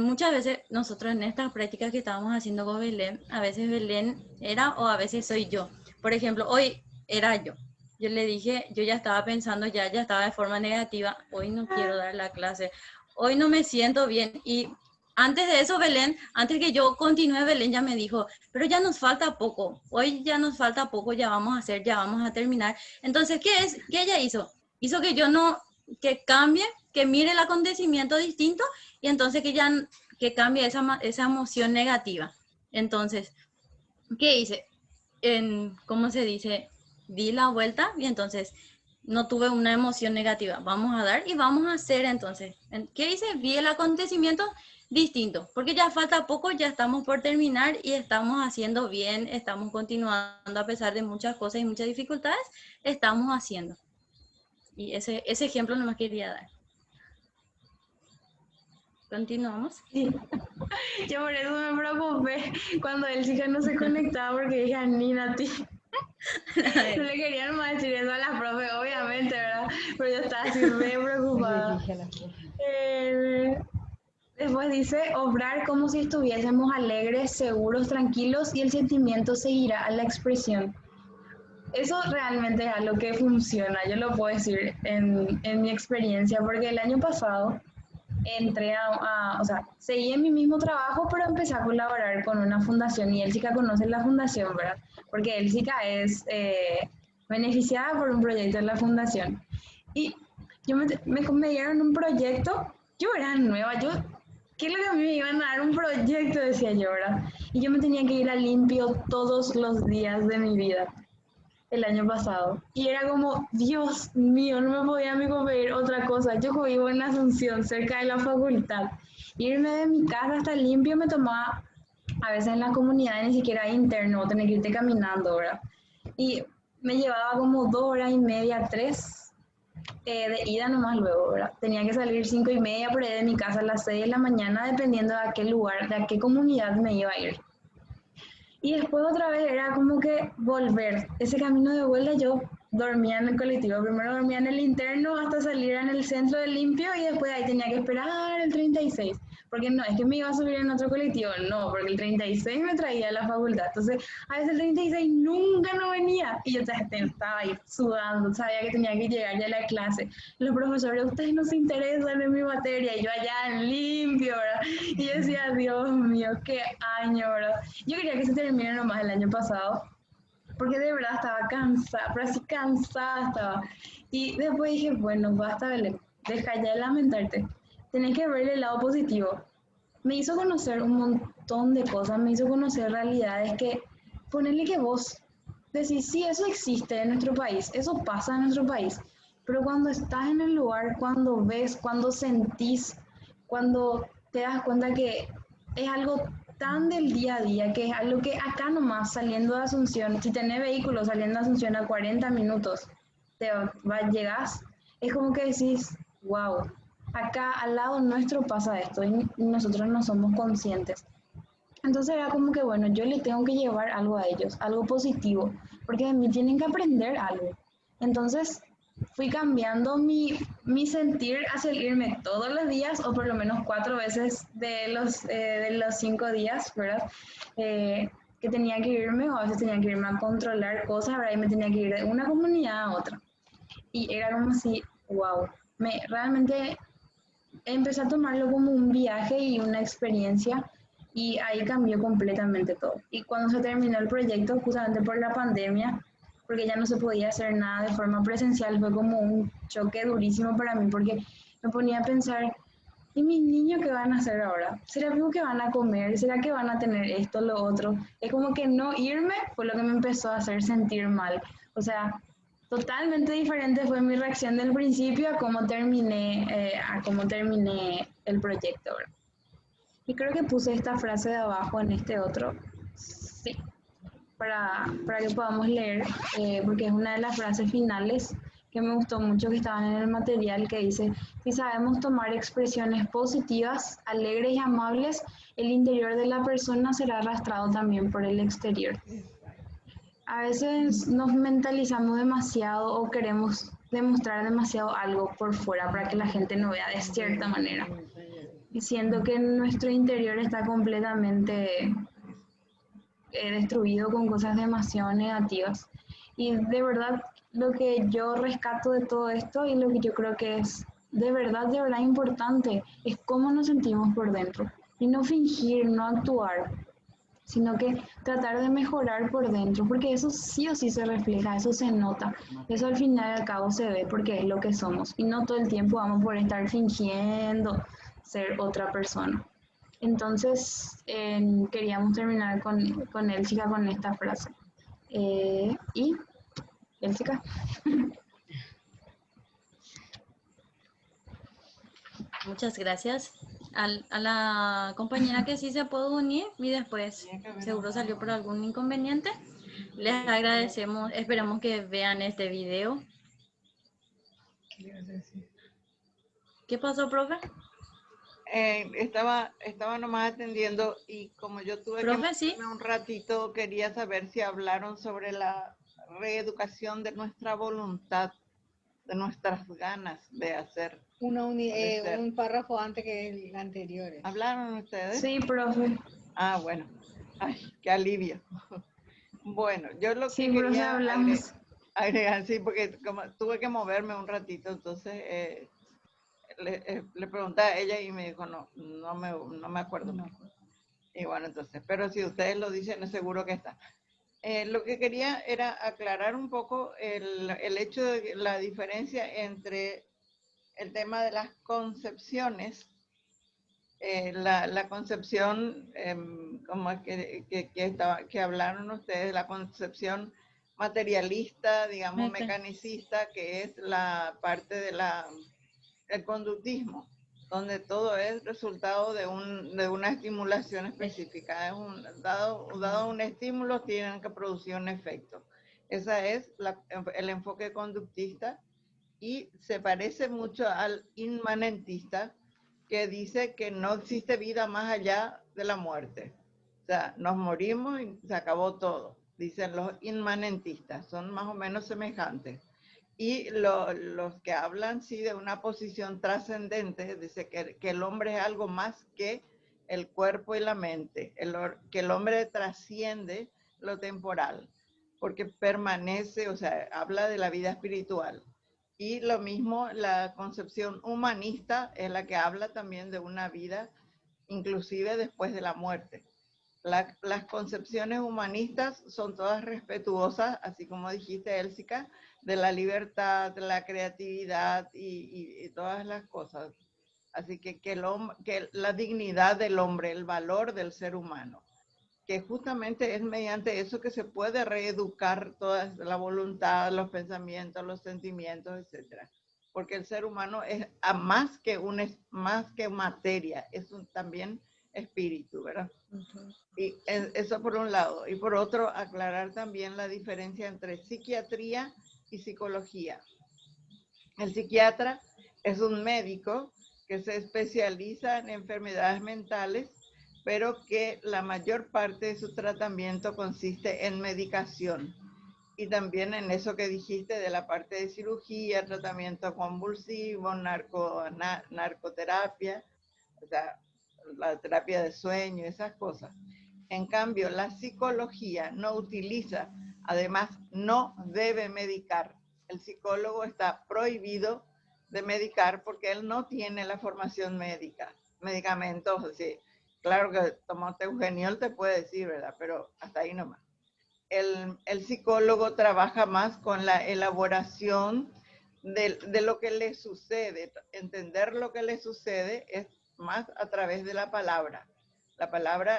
Muchas veces nosotros en estas prácticas que estábamos haciendo con Belén, a veces Belén era o a veces soy yo. Por ejemplo, hoy era yo. Yo le dije, yo ya estaba pensando, ya estaba de forma negativa, hoy no quiero dar la clase, hoy no me siento bien. Y antes de eso, Belén, antes que yo continúe, Belén ya me dijo, pero ya nos falta poco, hoy ya nos falta poco, ya vamos a hacer, ya vamos a terminar. Entonces, ¿qué ella hizo? Hizo que yo no, que cambie, que mire el acontecimiento distinto y entonces que cambie esa emoción negativa. Entonces, ¿qué hice? ¿Cómo se dice? Di la vuelta y entonces no tuve una emoción negativa. Vamos a dar y vamos a hacer entonces. ¿Qué hice? Vi el acontecimiento distinto, porque ya falta poco, ya estamos por terminar y estamos haciendo bien, estamos continuando a pesar de muchas cosas y muchas dificultades, estamos haciendo. Y ese ejemplo no me quería dar. Continuamos. Sí. Yo por eso me preocupé cuando Elsiga no se conectaba, porque dije, Nina, ti. No le quería nomás decir eso a la profe, obviamente, ¿verdad? Pero yo estaba así re preocupada. Después dice, obrar como si estuviésemos alegres, seguros, tranquilos, y el sentimiento seguirá a la expresión. Eso realmente es algo que funciona, yo lo puedo decir en mi experiencia, porque el año pasado entré o sea, seguí en mi mismo trabajo, pero empecé a colaborar con una fundación, y Elsica conoce la fundación, ¿verdad? Porque Elsica es beneficiada por un proyecto de la fundación. Y me dieron un proyecto, yo era nueva, ¿qué es lo que a mí me iban a dar un proyecto? Decía yo, ¿verdad? Y yo me tenía que ir a limpio todos los días de mi vida el año pasado. Y era como, Dios mío, no me podía ni pedir otra cosa. Yo vivo en Asunción, cerca de la facultad. Irme de mi casa hasta limpio me tomaba, a veces en la comunidad ni siquiera interno, tener que irte caminando, ¿verdad? Y me llevaba como 2 horas y media, 3 de ida nomás luego, ¿verdad? Tenía que salir 5:30 por ahí de mi casa a las 6 de la mañana, dependiendo de a qué lugar, de a qué comunidad me iba a ir. Y después otra vez era como que volver. Ese camino de vuelta yo dormía en el colectivo. Primero dormía en el interno hasta salir en el centro de limpio, y después ahí tenía que esperar el 36. Porque no es que me iba a subir en otro colectivo, no, porque el 36 me traía a la facultad. Entonces, a veces el 36 nunca no venía. Y yo estaba ahí sudando, sabía que tenía que llegar ya a la clase. Los profesores, ustedes no se interesan en mi materia. Y yo allá en limpio, ¿verdad? Y yo decía, Dios mío, qué año, ¿verdad? Yo quería que se termine nomás el año pasado, porque de verdad estaba cansada, pero así cansada estaba. Y después dije, bueno, basta, Belén, deja ya de lamentarte. Tenés que ver el lado positivo. Me hizo conocer un montón de cosas, me hizo conocer realidades que, ponerle que vos decís, sí, eso existe en nuestro país, eso pasa en nuestro país, pero cuando estás en el lugar, cuando ves, cuando sentís, cuando te das cuenta que es algo tan del día a día, que es algo que acá nomás saliendo de Asunción, si tenés vehículo saliendo de Asunción a 40 minutos, llegás, es como que decís, wow, acá al lado nuestro pasa esto y nosotros no somos conscientes. Entonces era como que, bueno, yo le tengo que llevar algo a ellos, algo positivo, porque de mí tienen que aprender algo. Entonces fui cambiando mi sentir hacia el irme todos los días, o por lo menos 4 veces de los 5 días, ¿verdad? Que tenía que irme, o a veces tenía que irme a controlar cosas, ¿verdad? Y me tenía que ir de una comunidad a otra. Y era como así, wow, realmente empecé a tomarlo como un viaje y una experiencia y ahí cambió completamente todo. Y cuando se terminó el proyecto, justamente por la pandemia, porque ya no se podía hacer nada de forma presencial, fue como un choque durísimo para mí porque me ponía a pensar, ¿y mis niños qué van a hacer ahora? ¿Será que van a comer? ¿Será que van a tener esto, lo otro? Es como que no irme fue lo que me empezó a hacer sentir mal. O sea, totalmente diferente fue mi reacción del principio a cómo terminé el proyecto, ¿verdad? Y creo que puse esta frase de abajo en este otro, sí, para que podamos leer, porque es una de las frases finales que me gustó mucho que estaban en el material, que dice, si sabemos tomar expresiones positivas, alegres y amables, el interior de la persona será arrastrado también por el exterior. A veces nos mentalizamos demasiado o queremos demostrar demasiado algo por fuera para que la gente nos vea de cierta manera, diciendo que nuestro interior está completamente destruido con cosas demasiado negativas. Y de verdad, lo que yo rescato de todo esto y lo que yo creo que es de verdad importante es cómo nos sentimos por dentro. Y no fingir, no actuar, sino que tratar de mejorar por dentro, porque eso sí o sí se refleja, eso se nota, eso al final y al cabo se ve porque es lo que somos. Y no todo el tiempo vamos por estar fingiendo ser otra persona. Entonces, queríamos terminar con Elsica con esta frase. Y, Elsica. Muchas gracias a la compañera que sí se pudo unir y después seguro salió por algún inconveniente. Les agradecemos, esperamos que vean este video. ¿Qué pasó, profe? Estaba nomás atendiendo y como yo tuve que Profe, sí. moverme un ratito, quería saber si hablaron sobre la reeducación de nuestra voluntad, de nuestras ganas de hacer. Un párrafo antes que el anterior. ¿Hablaron ustedes? Sí, profe. Ah, bueno. Ay, qué alivio. Bueno, yo lo Sí, que profe, quería hablamos. agregar, sí, porque como tuve que moverme un ratito, entonces le pregunté a ella y me dijo, no me acuerdo. Y bueno, entonces, pero si ustedes lo dicen, es seguro que está. Lo que quería era aclarar un poco el hecho de la diferencia entre el tema de las concepciones, la concepción, como es que hablaron ustedes, la concepción materialista, digamos, mecanicista, que es la parte de el conductismo, donde todo es resultado de una estimulación específica. Dado un estímulo, tienen que producir un efecto. Ese es el enfoque conductista y se parece mucho al inmanentista, que dice que no existe vida más allá de la muerte. O sea, nos morimos y se acabó todo. Dicen los inmanentistas, son más o menos semejantes. Y los que hablan, sí, de una posición trascendente, dice que el hombre es algo más que el cuerpo y la mente, que el hombre trasciende lo temporal, porque permanece, o sea, habla de la vida espiritual. Y lo mismo, la concepción humanista es la que habla también de una vida, inclusive después de la muerte. Las concepciones humanistas son todas respetuosas, así como dijiste, Elsica, de la libertad, de la creatividad y todas las cosas. Así que la dignidad del hombre, el valor del ser humano, que justamente es mediante eso que se puede reeducar toda la voluntad, los pensamientos, los sentimientos, etcétera. Porque el ser humano es más que materia, es también espíritu, ¿verdad? Y eso por un lado. Y por otro, aclarar también la diferencia entre psiquiatría y psicología. El psiquiatra es un médico que se especializa en enfermedades mentales, pero que la mayor parte de su tratamiento consiste en medicación. Y también en eso que dijiste de la parte de cirugía, tratamiento convulsivo, narcoterapia, o sea, la terapia de sueño, esas cosas. En cambio, la psicología no utiliza, además no debe medicar. El psicólogo está prohibido de medicar porque él no tiene la formación médica. Medicamentos, sí. Claro que tomate Eugeniol te puede decir, ¿verdad? Pero hasta ahí nomás. El psicólogo trabaja más con la elaboración de lo que le sucede. Entender lo que le sucede es más a través de la palabra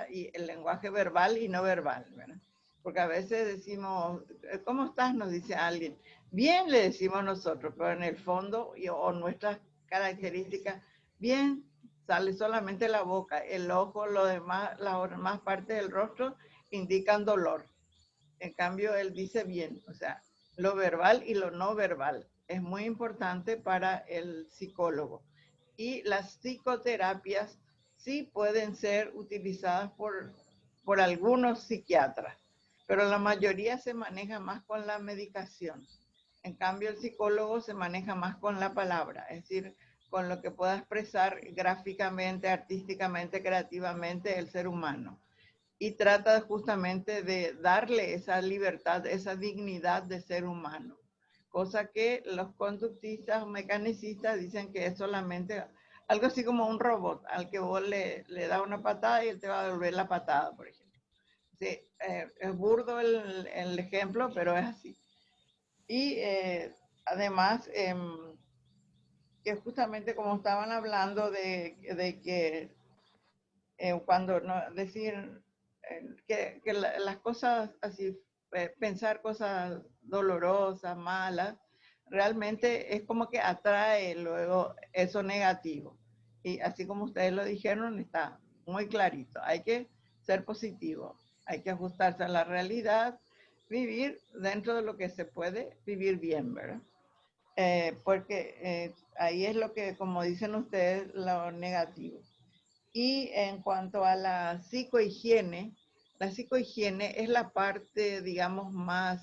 y el lenguaje verbal y no verbal, ¿verdad? Porque a veces decimos, ¿cómo estás? Nos dice alguien. Bien, le decimos nosotros, pero en el fondo o nuestras características, bien, sale solamente la boca, el ojo, lo demás, las demás partes del rostro indican dolor. En cambio, él dice bien, o sea, lo verbal y lo no verbal es muy importante para el psicólogo. Y las psicoterapias sí pueden ser utilizadas por algunos psiquiatras, pero la mayoría se maneja más con la medicación. En cambio, el psicólogo se maneja más con la palabra, es decir, con lo que pueda expresar gráficamente, artísticamente, creativamente el ser humano. Y trata justamente de darle esa libertad, esa dignidad de ser humano. Cosa que los conductistas o mecanicistas dicen que es solamente algo así como un robot al que vos le das una patada y él te va a devolver la patada, por ejemplo. Sí, es burdo el ejemplo, pero es así. Y además, que justamente como estaban hablando de que cuando no, decir que las cosas así, pensar cosas dolorosas, malas, realmente es como que atrae luego eso negativo. Y así como ustedes lo dijeron, está muy clarito. Hay que ser positivo, hay que ajustarse a la realidad, vivir dentro de lo que se puede, vivir bien, ¿verdad? Porque ahí es lo que, como dicen ustedes, lo negativo. Y en cuanto a la psicohigiene es la parte, digamos, más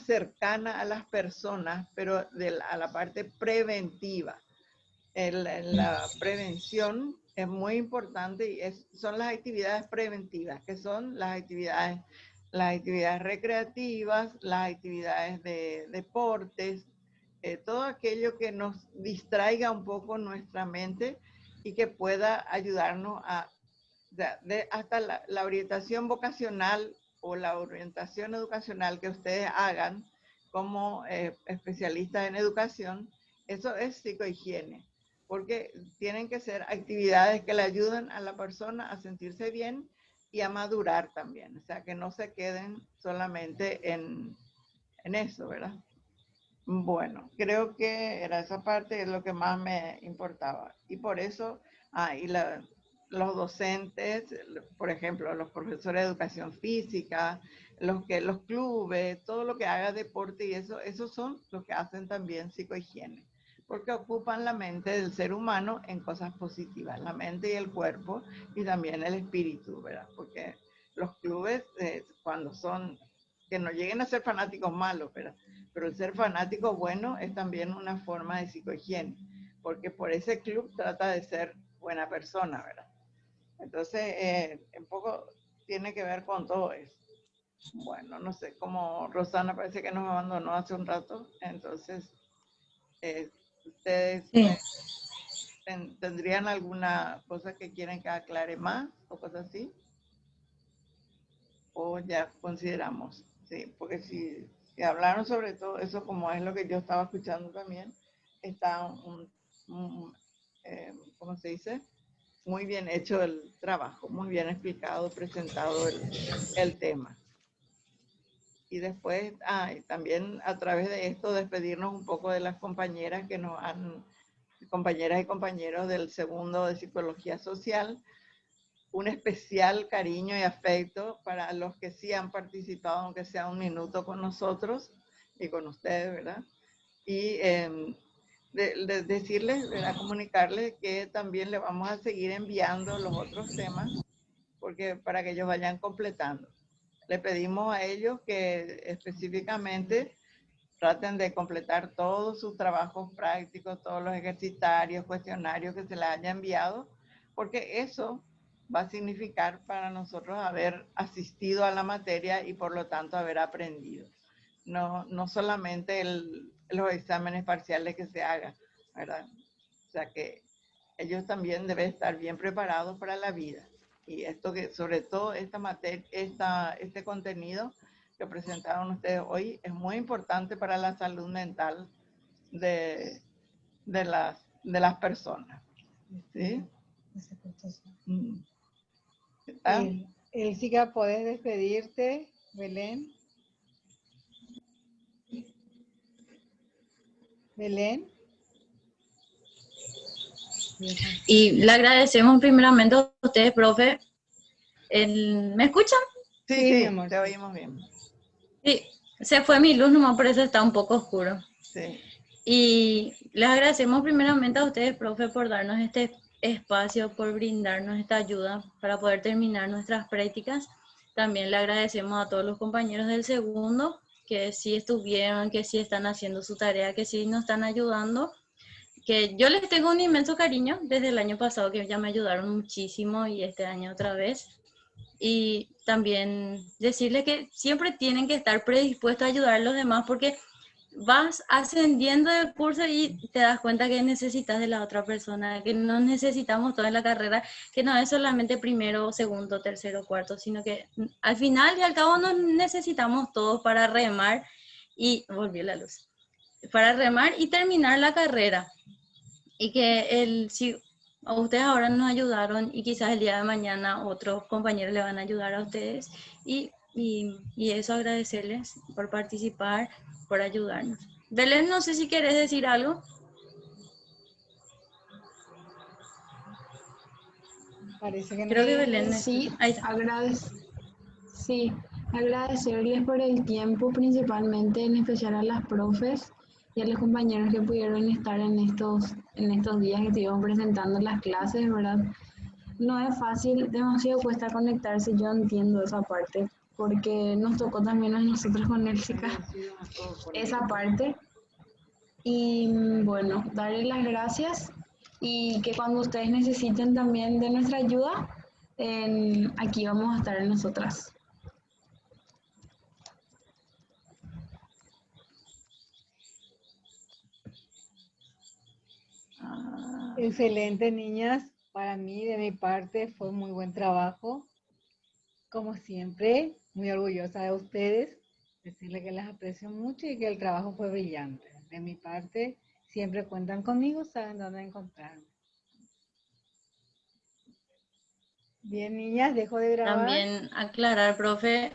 cercana a las personas, pero a la parte preventiva. La prevención es muy importante y son las actividades preventivas, que son las actividades recreativas, las actividades de deportes, todo aquello que nos distraiga un poco nuestra mente y que pueda ayudarnos hasta la orientación vocacional o la orientación educacional que ustedes hagan como especialistas en educación. Eso es psicohigiene, porque tienen que ser actividades que le ayuden a la persona a sentirse bien y a madurar también, o sea, que no se queden solamente en eso, ¿verdad? Bueno, creo que era esa parte es lo que más me importaba. Y por eso, los docentes, por ejemplo, los profesores de educación física, los clubes, todo lo que haga deporte y esos son los que hacen también psicohigiene, porque ocupan la mente del ser humano en cosas positivas, la mente y el cuerpo y también el espíritu, ¿verdad? Porque los clubes, cuando son, que no lleguen a ser fanáticos malos, ¿verdad? Pero el ser fanático bueno es también una forma de psicohigiene, porque por ese club trata de ser buena persona, ¿verdad? Entonces, un poco tiene que ver con todo eso. Bueno, no sé, como Rosana parece que nos abandonó hace un rato, entonces, ustedes tendrían alguna cosa que quieren que aclare más o cosas así, o ya consideramos, sí, porque si hablaron sobre todo eso, como es lo que yo estaba escuchando también, está ¿cómo se dice? Muy bien hecho el trabajo, muy bien explicado, presentado el tema. Y después, también a través de esto, despedirnos un poco de las compañeras que nos han, compañeras y compañeros del segundo de Psicología Social, un especial cariño y afecto para los que sí han participado, aunque sea un minuto con nosotros y con ustedes, ¿verdad? Y decirles, ¿verdad? Comunicarles que también le vamos a seguir enviando los otros temas porque para que ellos vayan completando. Le pedimos a ellos que específicamente traten de completar todos sus trabajos prácticos, todos los ejercitarios, cuestionarios que se les haya enviado, porque eso va a significar para nosotros haber asistido a la materia y por lo tanto haber aprendido. No solamente los exámenes parciales que se hagan, ¿verdad? O sea que ellos también deben estar bien preparados para la vida. Y esto que, sobre todo esta materia, este contenido que presentaron ustedes hoy es muy importante para la salud mental de las personas. ¿Sí? Elsica, ¿podés despedirte, Belén? Belén. Y le agradecemos primeramente a ustedes, profe. ¿Me escuchan? Sí, Sí, sí, mi amor. te oímos bien. Sí, se fue mi luz, nomás por eso está un poco oscuro. Sí. Y les agradecemos primeramente a ustedes, profe, por darnos este espacio, por brindarnos esta ayuda para poder terminar nuestras prácticas. También le agradecemos a todos los compañeros del segundo que sí estuvieron, que sí están haciendo su tarea, que sí nos están ayudando, que yo les tengo un inmenso cariño desde el año pasado, que ya me ayudaron muchísimo y este año otra vez. Y también decirles que siempre tienen que estar predispuestos a ayudar a los demás porque vas ascendiendo del curso y te das cuenta que necesitas de la otra persona, que no necesitamos todo en la carrera, que no es solamente primero, segundo, tercero, cuarto, sino que al final y al cabo nos necesitamos todos para remar y volvió la luz, para remar y terminar la carrera. Y que si a ustedes ahora nos ayudaron y quizás el día de mañana otros compañeros le van a ayudar a ustedes y eso agradecerles por participar, por ayudarnos. Belén, no sé si quieres decir algo. Parece que no. Creo que Belén Sí, ahí está. sí, agradecerles por el tiempo, principalmente, en especial a las profes y a los compañeros que pudieron estar en estos días que estuvimos presentando las clases, ¿verdad? No es fácil, demasiado cuesta conectarse, yo entiendo esa parte, porque nos tocó también a nosotros con Elsica esa parte. Y bueno, darles las gracias y que cuando ustedes necesiten también de nuestra ayuda, aquí vamos a estar nosotras. Excelente, niñas. Para mí, de mi parte, fue muy buen trabajo. Como siempre, muy orgullosa de ustedes. Decirles que las aprecio mucho y que el trabajo fue brillante. De mi parte, siempre cuentan conmigo, saben dónde encontrarme. Bien, niñas, dejo de grabar. También aclarar, profe,